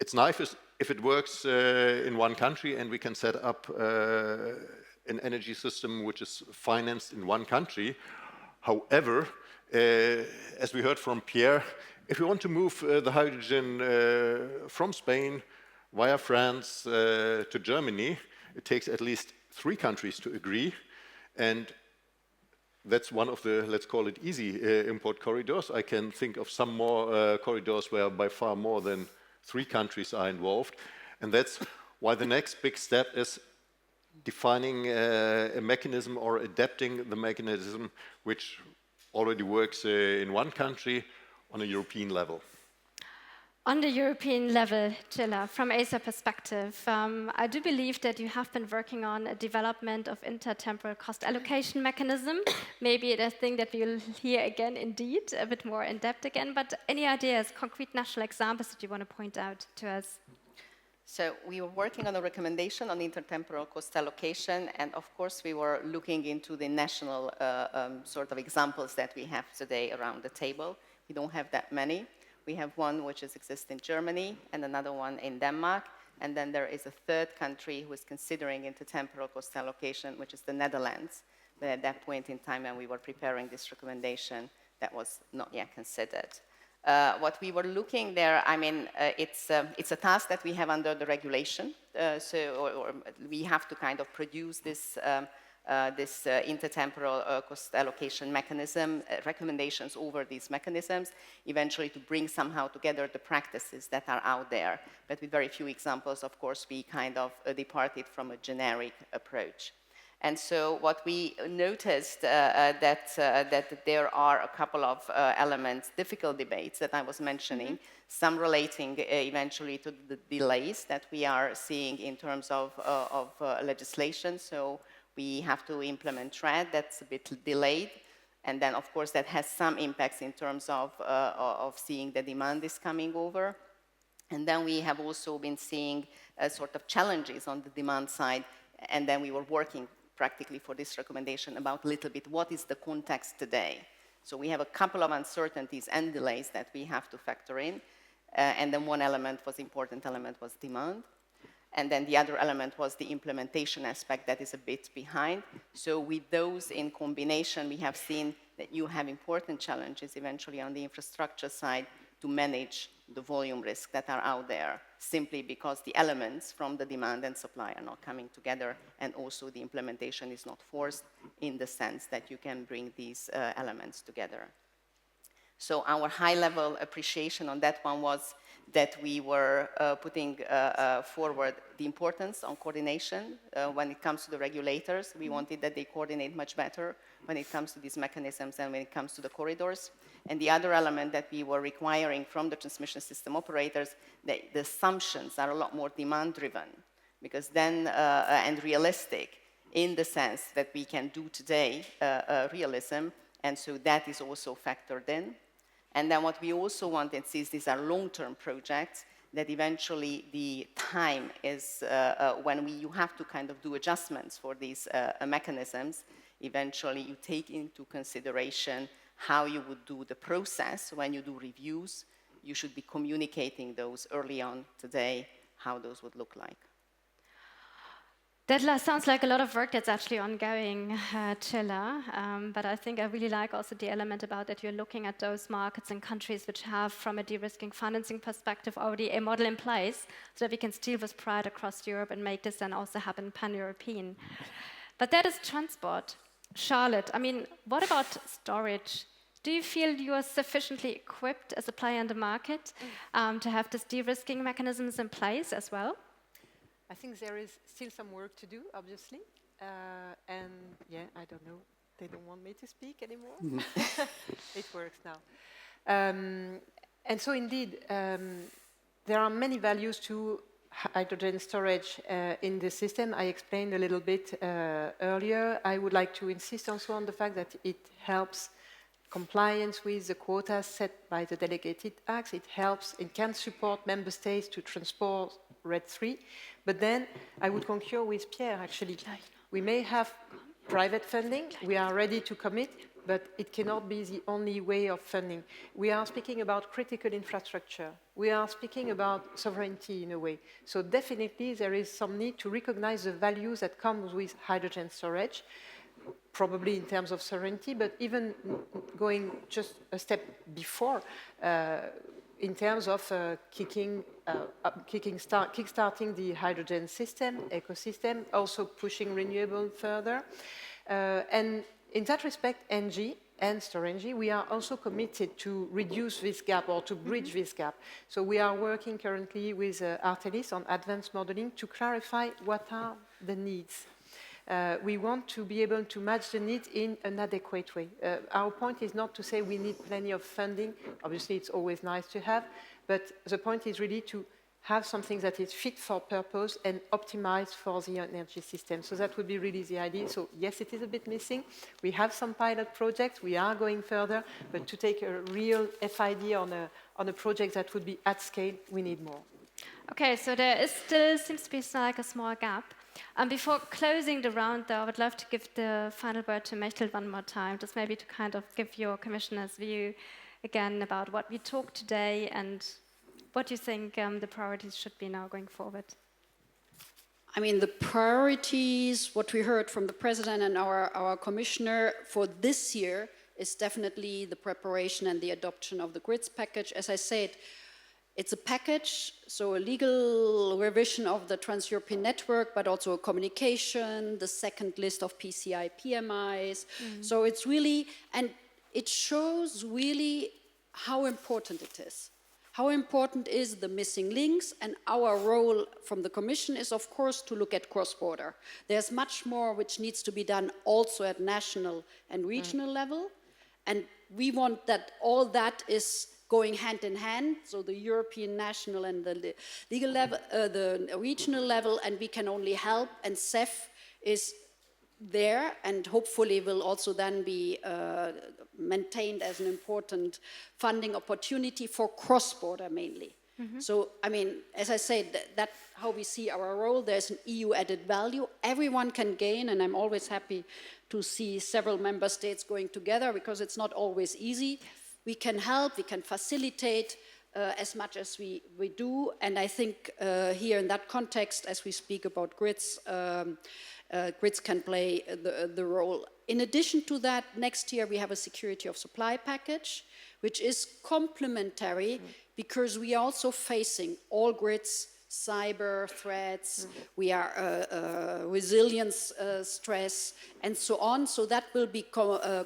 it's nice if it works in one country and we can set up an energy system which is financed in one country. However, as we heard from Pierre, If we want to move the hydrogen from Spain via France to Germany, it takes at least 3 countries to agree, and that's one of the, let's call it, easy import corridors. I can think of some more corridors where by far more than 3 countries are involved, and that's why the next big step is defining a mechanism or adapting the mechanism which already works in one country on a European level. On the European level, Gilla, from ACER perspective, I do believe that you have been working on a development of intertemporal cost allocation mechanism. Maybe a thing that we'll hear again, indeed, a bit more in depth again, but any ideas, concrete national examples that you want to point out to us? So we were working on a recommendation on intertemporal cost allocation, and of course we were looking into the national sort of examples that we have today around the table. We don't have that many. We have one which exists in Germany and another one in Denmark, and then there is a third country who is considering intertemporal cost allocation, which is the Netherlands. But at that point in time when we were preparing this recommendation, that was not yet considered. What we were looking there, I mean, it's a task that we have under the regulation, or we have to kind of produce this intertemporal cost allocation mechanism, recommendations over these mechanisms, eventually to bring somehow together the practices that are out there. But with very few examples, of course, we kind of departed from a generic approach. And so what we noticed that there are a couple of elements, difficult debates that I was mentioning, some relating eventually to the delays that we are seeing in terms of legislation. So we have to implement TRED, that's a bit delayed. And then, of course, that has some impacts in terms of seeing the demand is coming over. And then we have also been seeing sort of challenges on the demand side. And then we were working practically for this recommendation about a little bit what is the context today. So we have a couple of uncertainties and delays that we have to factor in. And then one important element was demand. And then the other element was the implementation aspect that is a bit behind. So with those in combination, we have seen that you have important challenges eventually on the infrastructure side to manage the volume risks that are out there, simply because the elements from the demand and supply are not coming together, and also the implementation is not forced in the sense that you can bring these elements together. So our high-level appreciation on that one was that we were putting forward the importance on coordination when it comes to the regulators. We wanted that they coordinate much better when it comes to these mechanisms and when it comes to the corridors. And the other element that we were requiring from the transmission system operators, that the assumptions are a lot more demand-driven, because then, and realistic, in the sense that we can do today realism, and so that is also factored in. And then what we also wanted, since these are long-term projects, that eventually the time is when you have to kind of do adjustments for these mechanisms, eventually you take into consideration how you would do the process when you do reviews. You should be communicating those early on today, how those would look like. That sounds like a lot of work that's actually ongoing, Chilla, but I think I really like also the element about that you're looking at those markets and countries which have, from a de-risking financing perspective, already a model in place, so that we can steal this pride across Europe and make this then also happen pan-European. But that is transport. Charlotte, I mean, what about storage? Do you feel you are sufficiently equipped as a player in the market to have this de-risking mechanisms in place as well? I think there is still some work to do, obviously. And yeah, I don't know. They don't want me to speak anymore. It works now. And so indeed, there are many values to hydrogen storage in the system. I explained a little bit earlier. I would like to insist also on the fact that it helps compliance with the quotas set by the delegated acts. It helps, it can support member states to transport RED III. But then I would concur with Pierre, actually. We may have private funding. We are ready to commit, but it cannot be the only way of funding. We are speaking about critical infrastructure. We are speaking about sovereignty in a way. So definitely there is some need to recognize the values that come with hydrogen storage. probably in terms of sovereignty, but even going just a step before, in terms of kickstarting the hydrogen system, ecosystem, also pushing renewable further. And in that respect, ENGIE and Storengy, we are also committed to reduce this gap or to bridge this gap. So we are working currently with Artelis on advanced modeling to clarify what are the needs. We want to be able to match the needs in an adequate way. Our point is not to say we need plenty of funding. Obviously, it's always nice to have, but the point is really to have something that is fit for purpose and optimized for the energy system. So that would be really the idea. So yes, it is a bit missing. We have some pilot projects. We are going further, but to take a real FID on a project that would be at scale, we need more. Okay, so there is still seems to be like a small gap. Before closing the round, though, I would love to give the final word to Mechtel one more time, just maybe to kind of give your commissioner's view again about what we talked today and what you think the priorities should be now going forward. I mean, the priorities, what we heard from the President and our Commissioner for this year is definitely the preparation and the adoption of the grids package. As I said, it's a package, so a legal revision of the Trans-European network, but also a communication, the second list of PCI, PMIs. So it's really, and it shows really how important it is. How important is the missing links, and our role from the Commission is, of course, to look at cross-border. There's much more which needs to be done also at national and regional level, and we want that all that is going hand in hand, so the European, national, and the legal level, the regional level, and we can only help, and CEF is there, and hopefully will also then be maintained as an important funding opportunity for cross-border mainly. So, I mean, as I said, that's how we see our role. There's an EU added value. Everyone can gain, and I'm always happy to see several member states going together because it's not always easy. We can help, we can facilitate as much as we do, and I think here in that context, as we speak about grids, grids can play the role. In addition to that, next year we have a security of supply package, which is complementary because we are also facing all grids, cyber threats, we are resilience stress, and so on. So that will be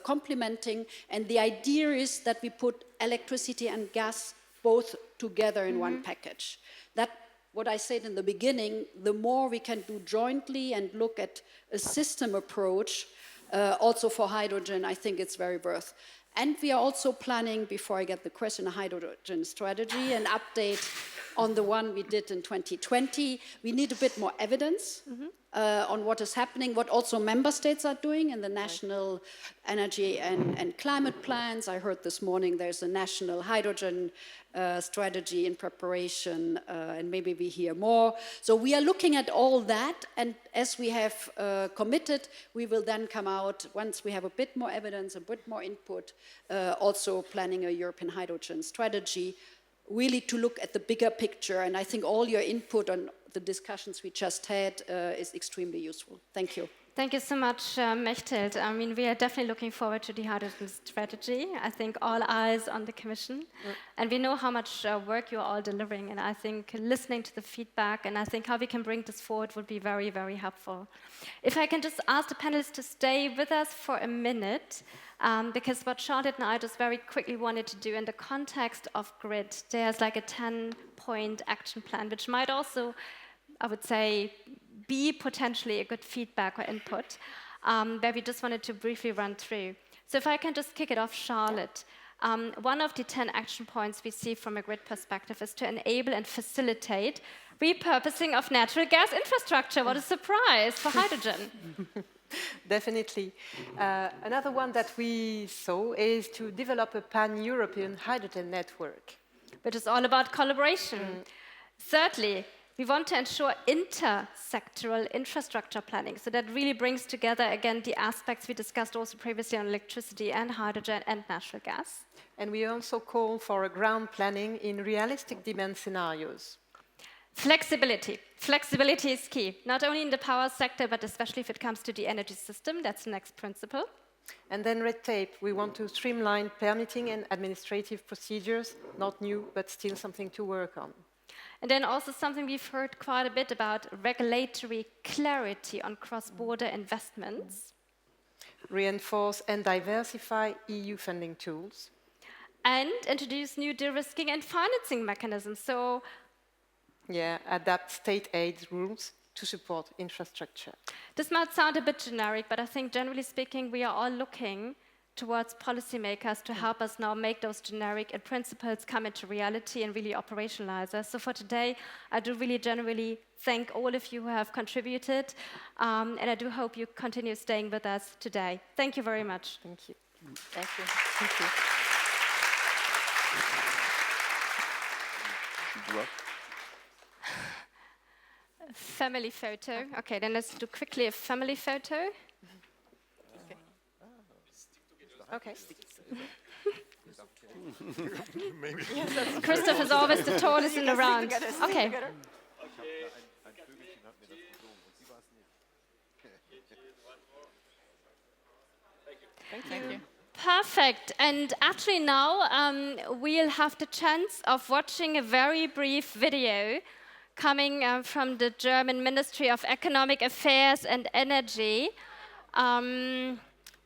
complementing, and the idea is that we put electricity and gas both together in one package. That, what I said in the beginning, the more we can do jointly and look at a system approach, also for hydrogen, I think it's very worth. And we are also planning, before I get the question, a hydrogen strategy, an update on the one we did in 2020. We need a bit more evidence on what is happening, what also member states are doing in the national energy and climate plans. I heard this morning there's a national hydrogen strategy in preparation, and maybe we hear more. So we are looking at all that, and as we have committed, we will then come out, once we have a bit more evidence, a bit more input, also planning a European hydrogen strategy, really to look at the bigger picture, and I think all your input on the discussions we just had is extremely useful. Thank you. Thank you so much, Mechthild. I mean, we are definitely looking forward to the hydrogen strategy. I think all eyes on the Commission. And we know how much work you're all delivering. And I think listening to the feedback and I think how we can bring this forward would be very, very helpful. If I can just ask the panelists to stay with us for a minute, because what Charlotte and I just very quickly wanted to do in the context of grid, there's like a 10-point action plan, which might also, I would say, be potentially a good feedback or input, where we just wanted to briefly run through. So if I can just kick it off, Charlotte. One of the 10 action points we see from a grid perspective is to enable and facilitate repurposing of natural gas infrastructure. What a surprise for hydrogen. Definitely. Another one that we saw is to develop a pan-European hydrogen network. Which is all about collaboration. Thirdly, we want to ensure intersectoral infrastructure planning. So that really brings together, again, the aspects we discussed also previously on electricity and hydrogen and natural gas. And we also call for a ground planning in realistic demand scenarios. Flexibility. Flexibility is key, not only in the power sector, but especially if it comes to the energy system. That's the next principle. And then red tape. We want to streamline permitting and administrative procedures, not new, but still something to work on. And then also something we've heard quite a bit about, regulatory clarity on cross-border investments. Reinforce and diversify EU funding tools. And introduce new de-risking and financing mechanisms. So, yeah, adapt state aid rules to support infrastructure. This might sound a bit generic, but I think generally speaking, we are all looking towards policymakers to help us now make those generic principles come into reality and really operationalize us. So for today, I do really genuinely thank all of you who have contributed, and I do hope you continue staying with us today. Thank you very much. Thank you. Thank you. Thank you. Family photo. Okay, then let's do quickly a family photo. Okay. Maybe. Christoph is always the tallest in the round. Okay. Thank you. Perfect. And actually now we'll have the chance of watching a very brief video coming from the German Ministry of Economic Affairs and Energy.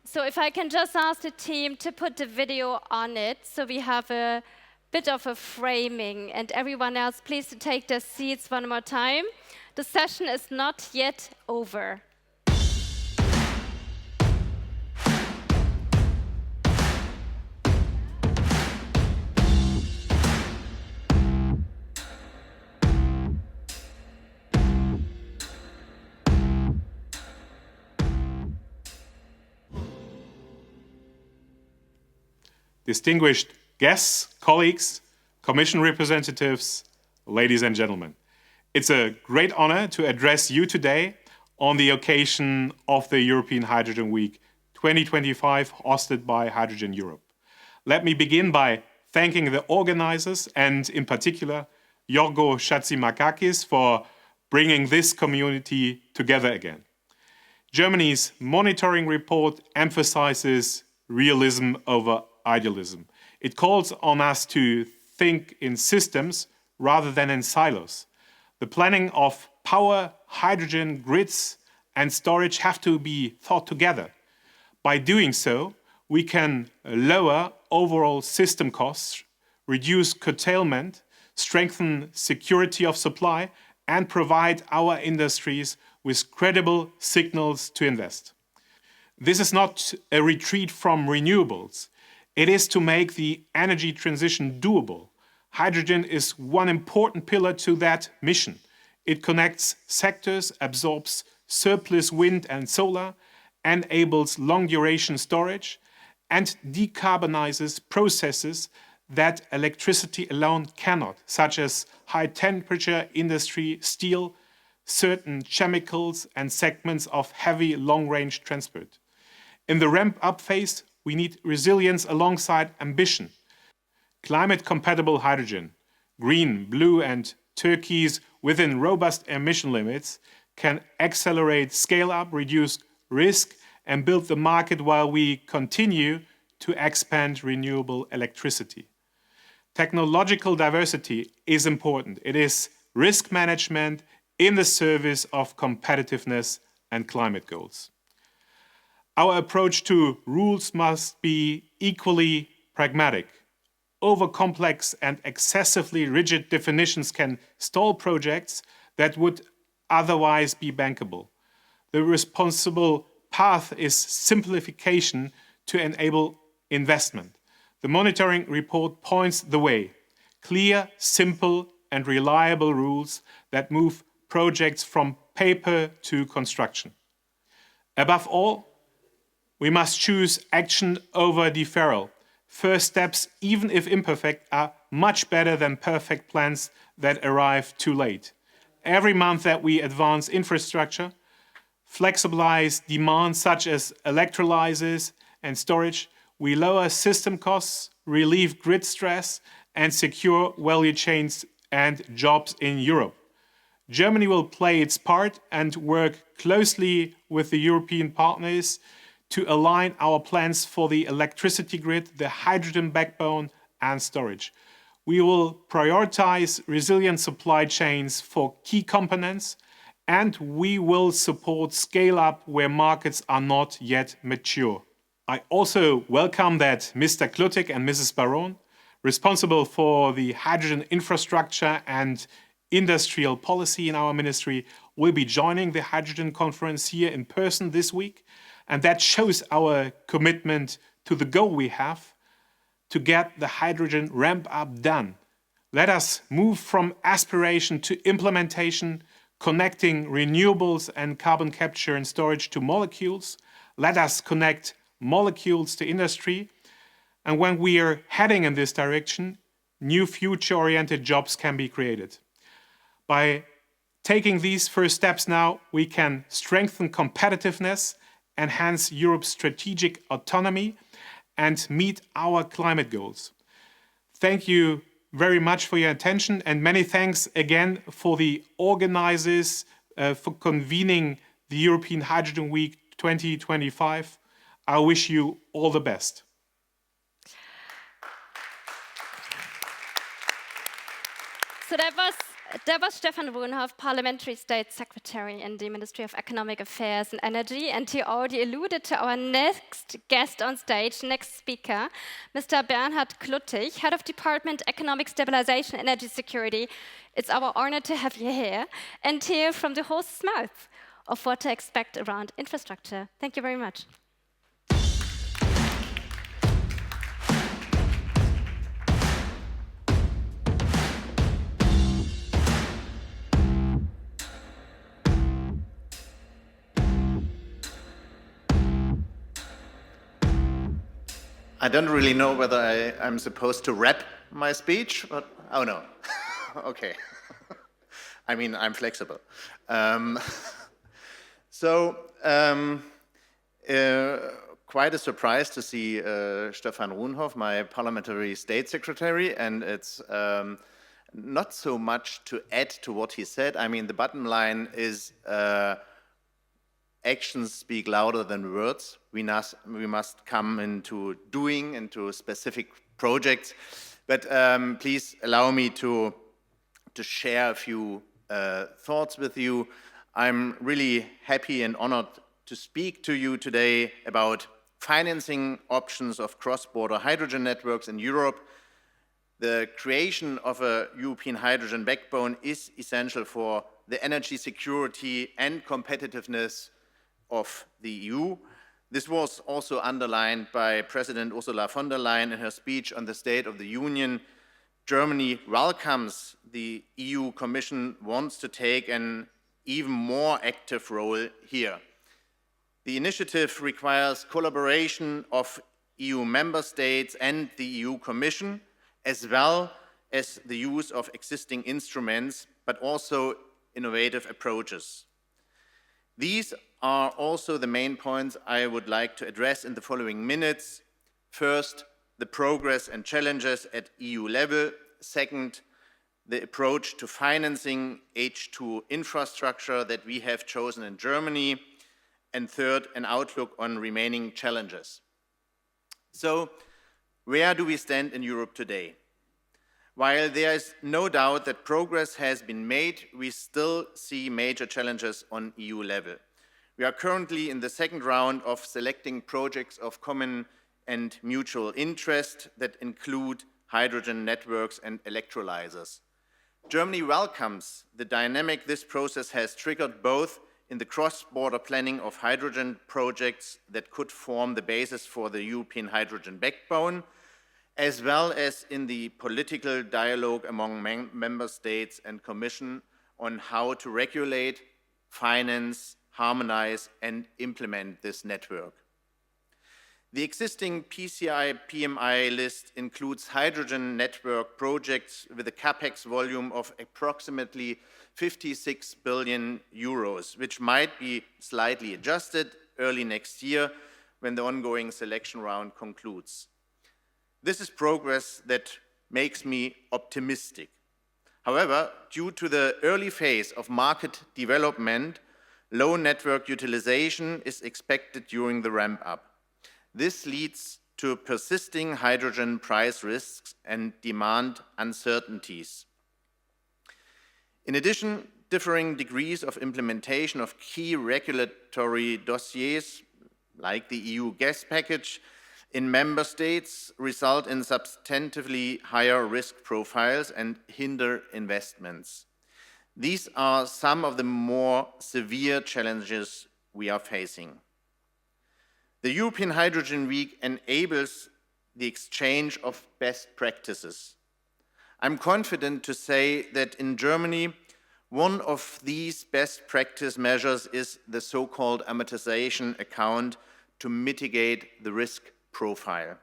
So if I can just ask the team to put the video on it, so we have a bit of a framing, and everyone else, please to take their seats one more time. The session is not yet over. Distinguished guests, colleagues, Commission representatives, ladies and gentlemen. It's a great honor to address you today on the occasion of the European Hydrogen Week 2025, hosted by Hydrogen Europe. Let me begin by thanking the organizers and, in particular, Yorgo Chatzimarkakis for bringing this community together again. Germany's monitoring report emphasizes realism over idealism. It calls on us to think in systems rather than in silos. The planning of power, hydrogen, grids, and storage have to be thought together. By doing so, we can lower overall system costs, reduce curtailment, strengthen security of supply, and provide our industries with credible signals to invest. This is not a retreat from renewables. It is to make the energy transition doable. Hydrogen is one important pillar to that mission. It connects sectors, absorbs surplus wind and solar, enables long-duration storage, and decarbonizes processes that electricity alone cannot, such as high-temperature industry, steel, certain chemicals, and segments of heavy long-range transport. In the ramp-up phase, we need resilience alongside ambition. Climate-compatible hydrogen, green, blue, and turquoise within robust emission limits can accelerate scale-up, reduce risk, and build the market while we continue to expand renewable electricity. Technological diversity is important. It is risk management in the service of competitiveness and climate goals. Our approach to rules must be equally pragmatic. Over-complex and excessively rigid definitions can stall projects that would otherwise be bankable. The responsible path is simplification to enable investment. The monitoring report points the way. Clear, simple, and reliable rules that move projects from paper to construction. Above all, we must choose action over deferral. First steps, even if imperfect, are much better than perfect plans that arrive too late. Every month that we advance infrastructure, flexibilize demand such as electrolyzers and storage, we lower system costs, relieve grid stress, and secure value chains and jobs in Europe. Germany will play its part and work closely with the European partners to align our plans for the electricity grid, the hydrogen backbone, and storage. We will prioritize resilient supply chains for key components, and we will support scale-up where markets are not yet mature. I also welcome that Mr. Klutik and Mrs. Baron, responsible for the hydrogen infrastructure and industrial policy in our ministry, will be joining the hydrogen conference here in person this week. And that shows our commitment to the goal we have to get the hydrogen ramp up done. Let us move from aspiration to implementation, connecting renewables and carbon capture and storage to molecules. Let us connect molecules to industry. And when we are heading in this direction, new future-oriented jobs can be created. By taking these first steps now, we can strengthen competitiveness, enhance Europe's strategic autonomy, and meet our climate goals. Thank you very much for your attention, and many thanks again for the organizers for convening the European Hydrogen Week 2025. I wish you all the best. So that was Stefan Ruhnhoff, Parliamentary State Secretary in the Ministry of Economic Affairs and Energy, and he already alluded to our next guest on stage, next speaker, Mr. Bernhard Klutik, Head of Department, Economic Stabilization, Energy Security. It's our honor to have you here and hear from the horse's mouth of what to expect around infrastructure. Thank you very much. I don't really know whether I'm supposed to rap my speech, but oh no. Okay. I mean, I'm flexible. Quite a surprise to see Stefan Ruhnhoff, my Parliamentary State Secretary, and it's not so much to add to what he said. I mean, the bottom line is actions speak louder than words. We must come into doing, into specific projects. But please allow me to share a few thoughts with you. I'm really happy and honored to speak to you today about financing options of cross-border hydrogen networks in Europe. The creation of a European hydrogen backbone is essential for the energy security and competitiveness of the EU. This was also underlined by President Ursula von der Leyen in her speech on the State of the Union. Germany welcomes the EU Commission wants to take an even more active role here. The initiative requires collaboration of EU member states and the EU Commission, as well as the use of existing instruments, but also innovative approaches. These are also the main points I would like to address in the following minutes. First, the progress and challenges at EU level. Second, the approach to financing H2 infrastructure that we have chosen in Germany. And third, an outlook on remaining challenges. So, where do we stand in Europe today? While there is no doubt that progress has been made, we still see major challenges on EU level. We are currently in the second round of selecting projects of common and mutual interest that include hydrogen networks and electrolyzers. Germany welcomes the dynamic this process has triggered, both in the cross-border planning of hydrogen projects that could form the basis for the European hydrogen backbone, as well as in the political dialogue among member states and Commission on how to regulate, finance, harmonize and implement this network. The existing PCI-PMI list includes hydrogen network projects with a capex volume of approximately 56 billion euros, which might be slightly adjusted early next year when the ongoing selection round concludes. This is progress that makes me optimistic. However, due to the early phase of market development, low network utilization is expected during the ramp-up. This leads to persisting hydrogen price risks and demand uncertainties. In addition, differing degrees of implementation of key regulatory dossiers, like the EU gas package, in member states result in substantively higher risk profiles and hinder investments. These are some of the more severe challenges we are facing. The European Hydrogen Week enables the exchange of best practices. I'm confident to say that in Germany, one of these best practice measures is the so-called amortization account to mitigate the risk profile.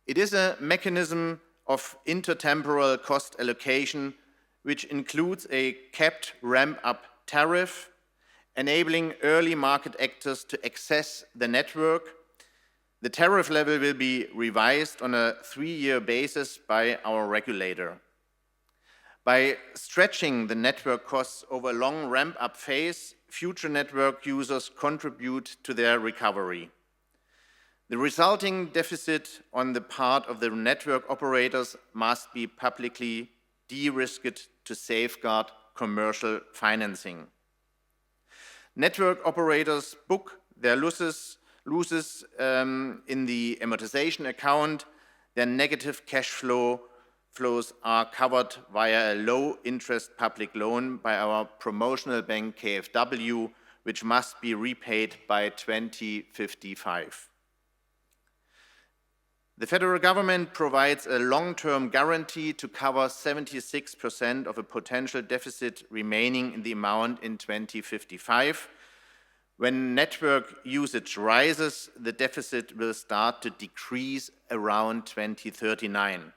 It is a mechanism of intertemporal cost allocation which includes a capped ramp-up tariff, enabling early market actors to access the network. The tariff level will be revised on a 3-year basis by our regulator. By stretching the network costs over a long ramp-up phase, future network users contribute to their recovery. The resulting deficit on the part of the network operators must be publicly de-risked to safeguard commercial financing. Network operators book their losses in the amortization account. Their negative cash flows are covered via a low-interest public loan by our promotional bank KfW, which must be repaid by 2055. The federal government provides a long-term guarantee to cover 76% of a potential deficit remaining in the amount in 2055. When network usage rises, the deficit will start to decrease around 2039.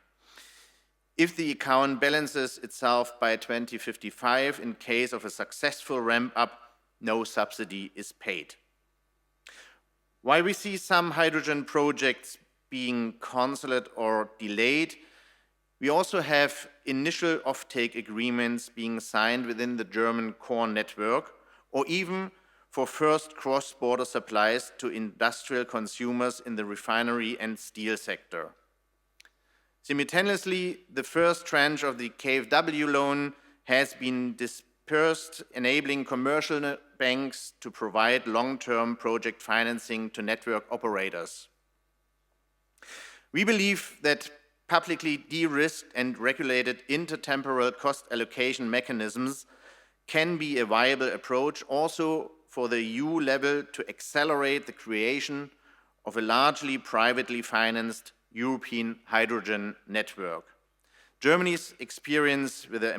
If the account balances itself by 2055, in case of a successful ramp-up, no subsidy is paid. While we see some hydrogen projects being cancelled or delayed, we also have initial offtake agreements being signed within the German core network, or even for first cross-border supplies to industrial consumers in the refinery and steel sector. Simultaneously, the first tranche of the KfW loan has been dispersed, enabling commercial banks to provide long-term project financing to network operators. We believe that publicly de-risked and regulated intertemporal cost allocation mechanisms can be a viable approach also for the EU level to accelerate the creation of a largely privately financed European hydrogen network. Germany's experience with the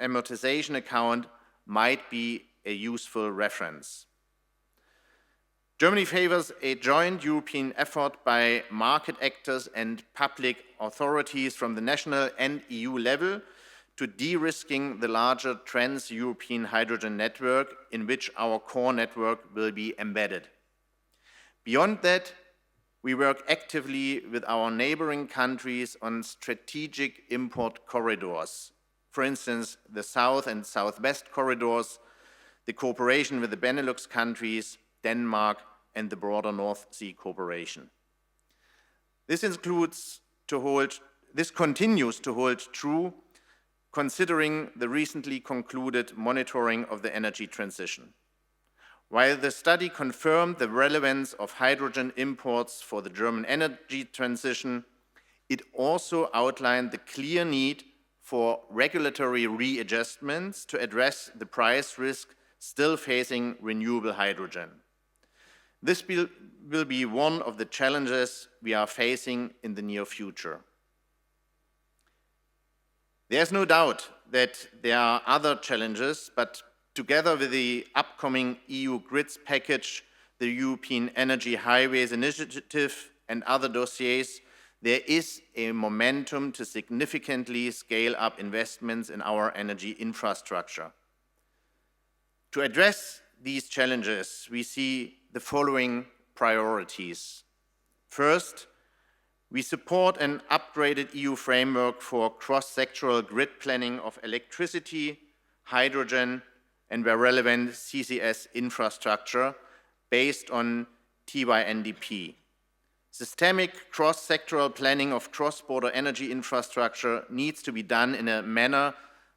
amortization account might be a useful reference. Germany favors a joint European effort by market actors and public authorities from the national and EU level to de-risking the larger trans-European hydrogen network in which our core network will be embedded. Beyond that, we work actively with our neighboring countries on strategic import corridors. For instance, the South and Southwest corridors, the cooperation with the Benelux countries, Denmark, and the broader North Sea cooperation. This continues to hold true considering the recently concluded monitoring of the energy transition. While the study confirmed the relevance of hydrogen imports for the German energy transition, it also outlined the clear need for regulatory readjustments to address the price risk still facing renewable hydrogen. This will be one of the challenges we are facing in the near future. There's no doubt that there are other challenges, but together with the upcoming EU grids package, the European Energy Highways Initiative, and other dossiers, there is a momentum to significantly scale up investments in our energy infrastructure. To address these challenges, we see the following priorities. First, We support an upgraded EU framework for cross-sectoral grid planning of electricity, hydrogen, and where relevant, CCS infrastructure based on TYNDP. Systemic cross-sectoral planning of cross-border energy infrastructure needs to be done in a manner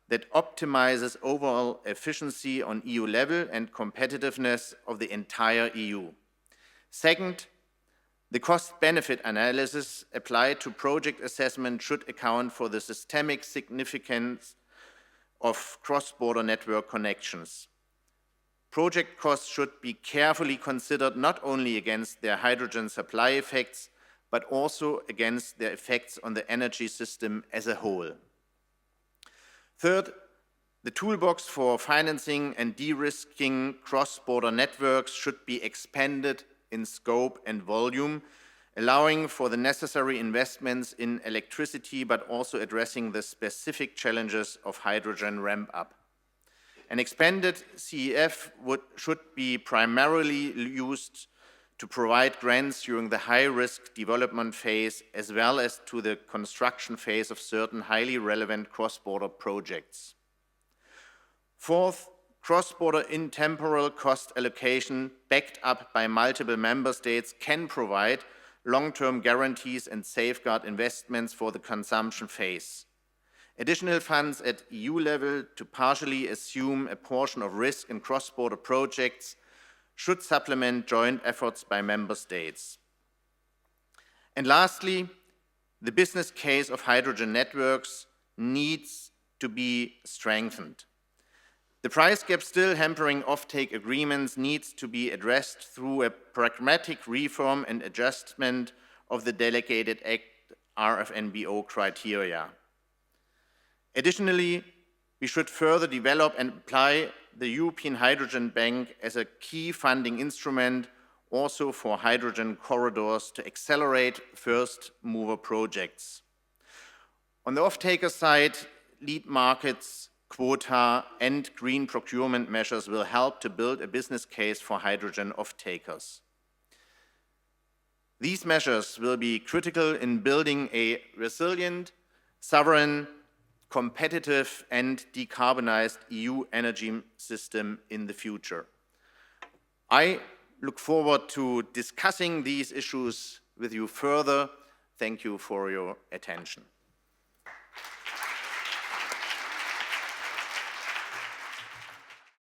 that optimizes overall efficiency on EU level and competitiveness of the entire EU. Second, the cost-benefit analysis applied to project assessment should account for the systemic significance of cross-border network connections. Project costs should be carefully considered not only against their hydrogen supply effects, but also against their effects on the energy system as a whole. Third, the toolbox for financing and de-risking cross-border networks should be expanded in scope and volume, allowing for the necessary investments in electricity, but also addressing the specific challenges of hydrogen ramp-up. An expanded CEF should be primarily used to provide grants during the high-risk development phase, as well as to the construction phase of certain highly relevant cross-border projects. Fourth, cross-border intemporal cost allocation backed up by multiple member states can provide long-term guarantees and safeguard investments for the consumption phase. Additional funds at EU level to partially assume a portion of risk in cross-border projects should supplement joint efforts by member states. And lastly, the business case of hydrogen networks needs to be strengthened. The price gap still hampering offtake agreements needs to be addressed through a pragmatic reform and adjustment of the Delegated Act RFNBO criteria. Additionally, we should further develop and apply the European Hydrogen Bank as a key funding instrument also for hydrogen corridors to accelerate first mover projects. On the off-taker side, lead markets, quota, and green procurement measures will help to build a business case for hydrogen off-takers. These measures will be critical in building a resilient, sovereign, competitive, and decarbonized EU energy system in the future. I look forward to discussing these issues with you further. Thank you for your attention.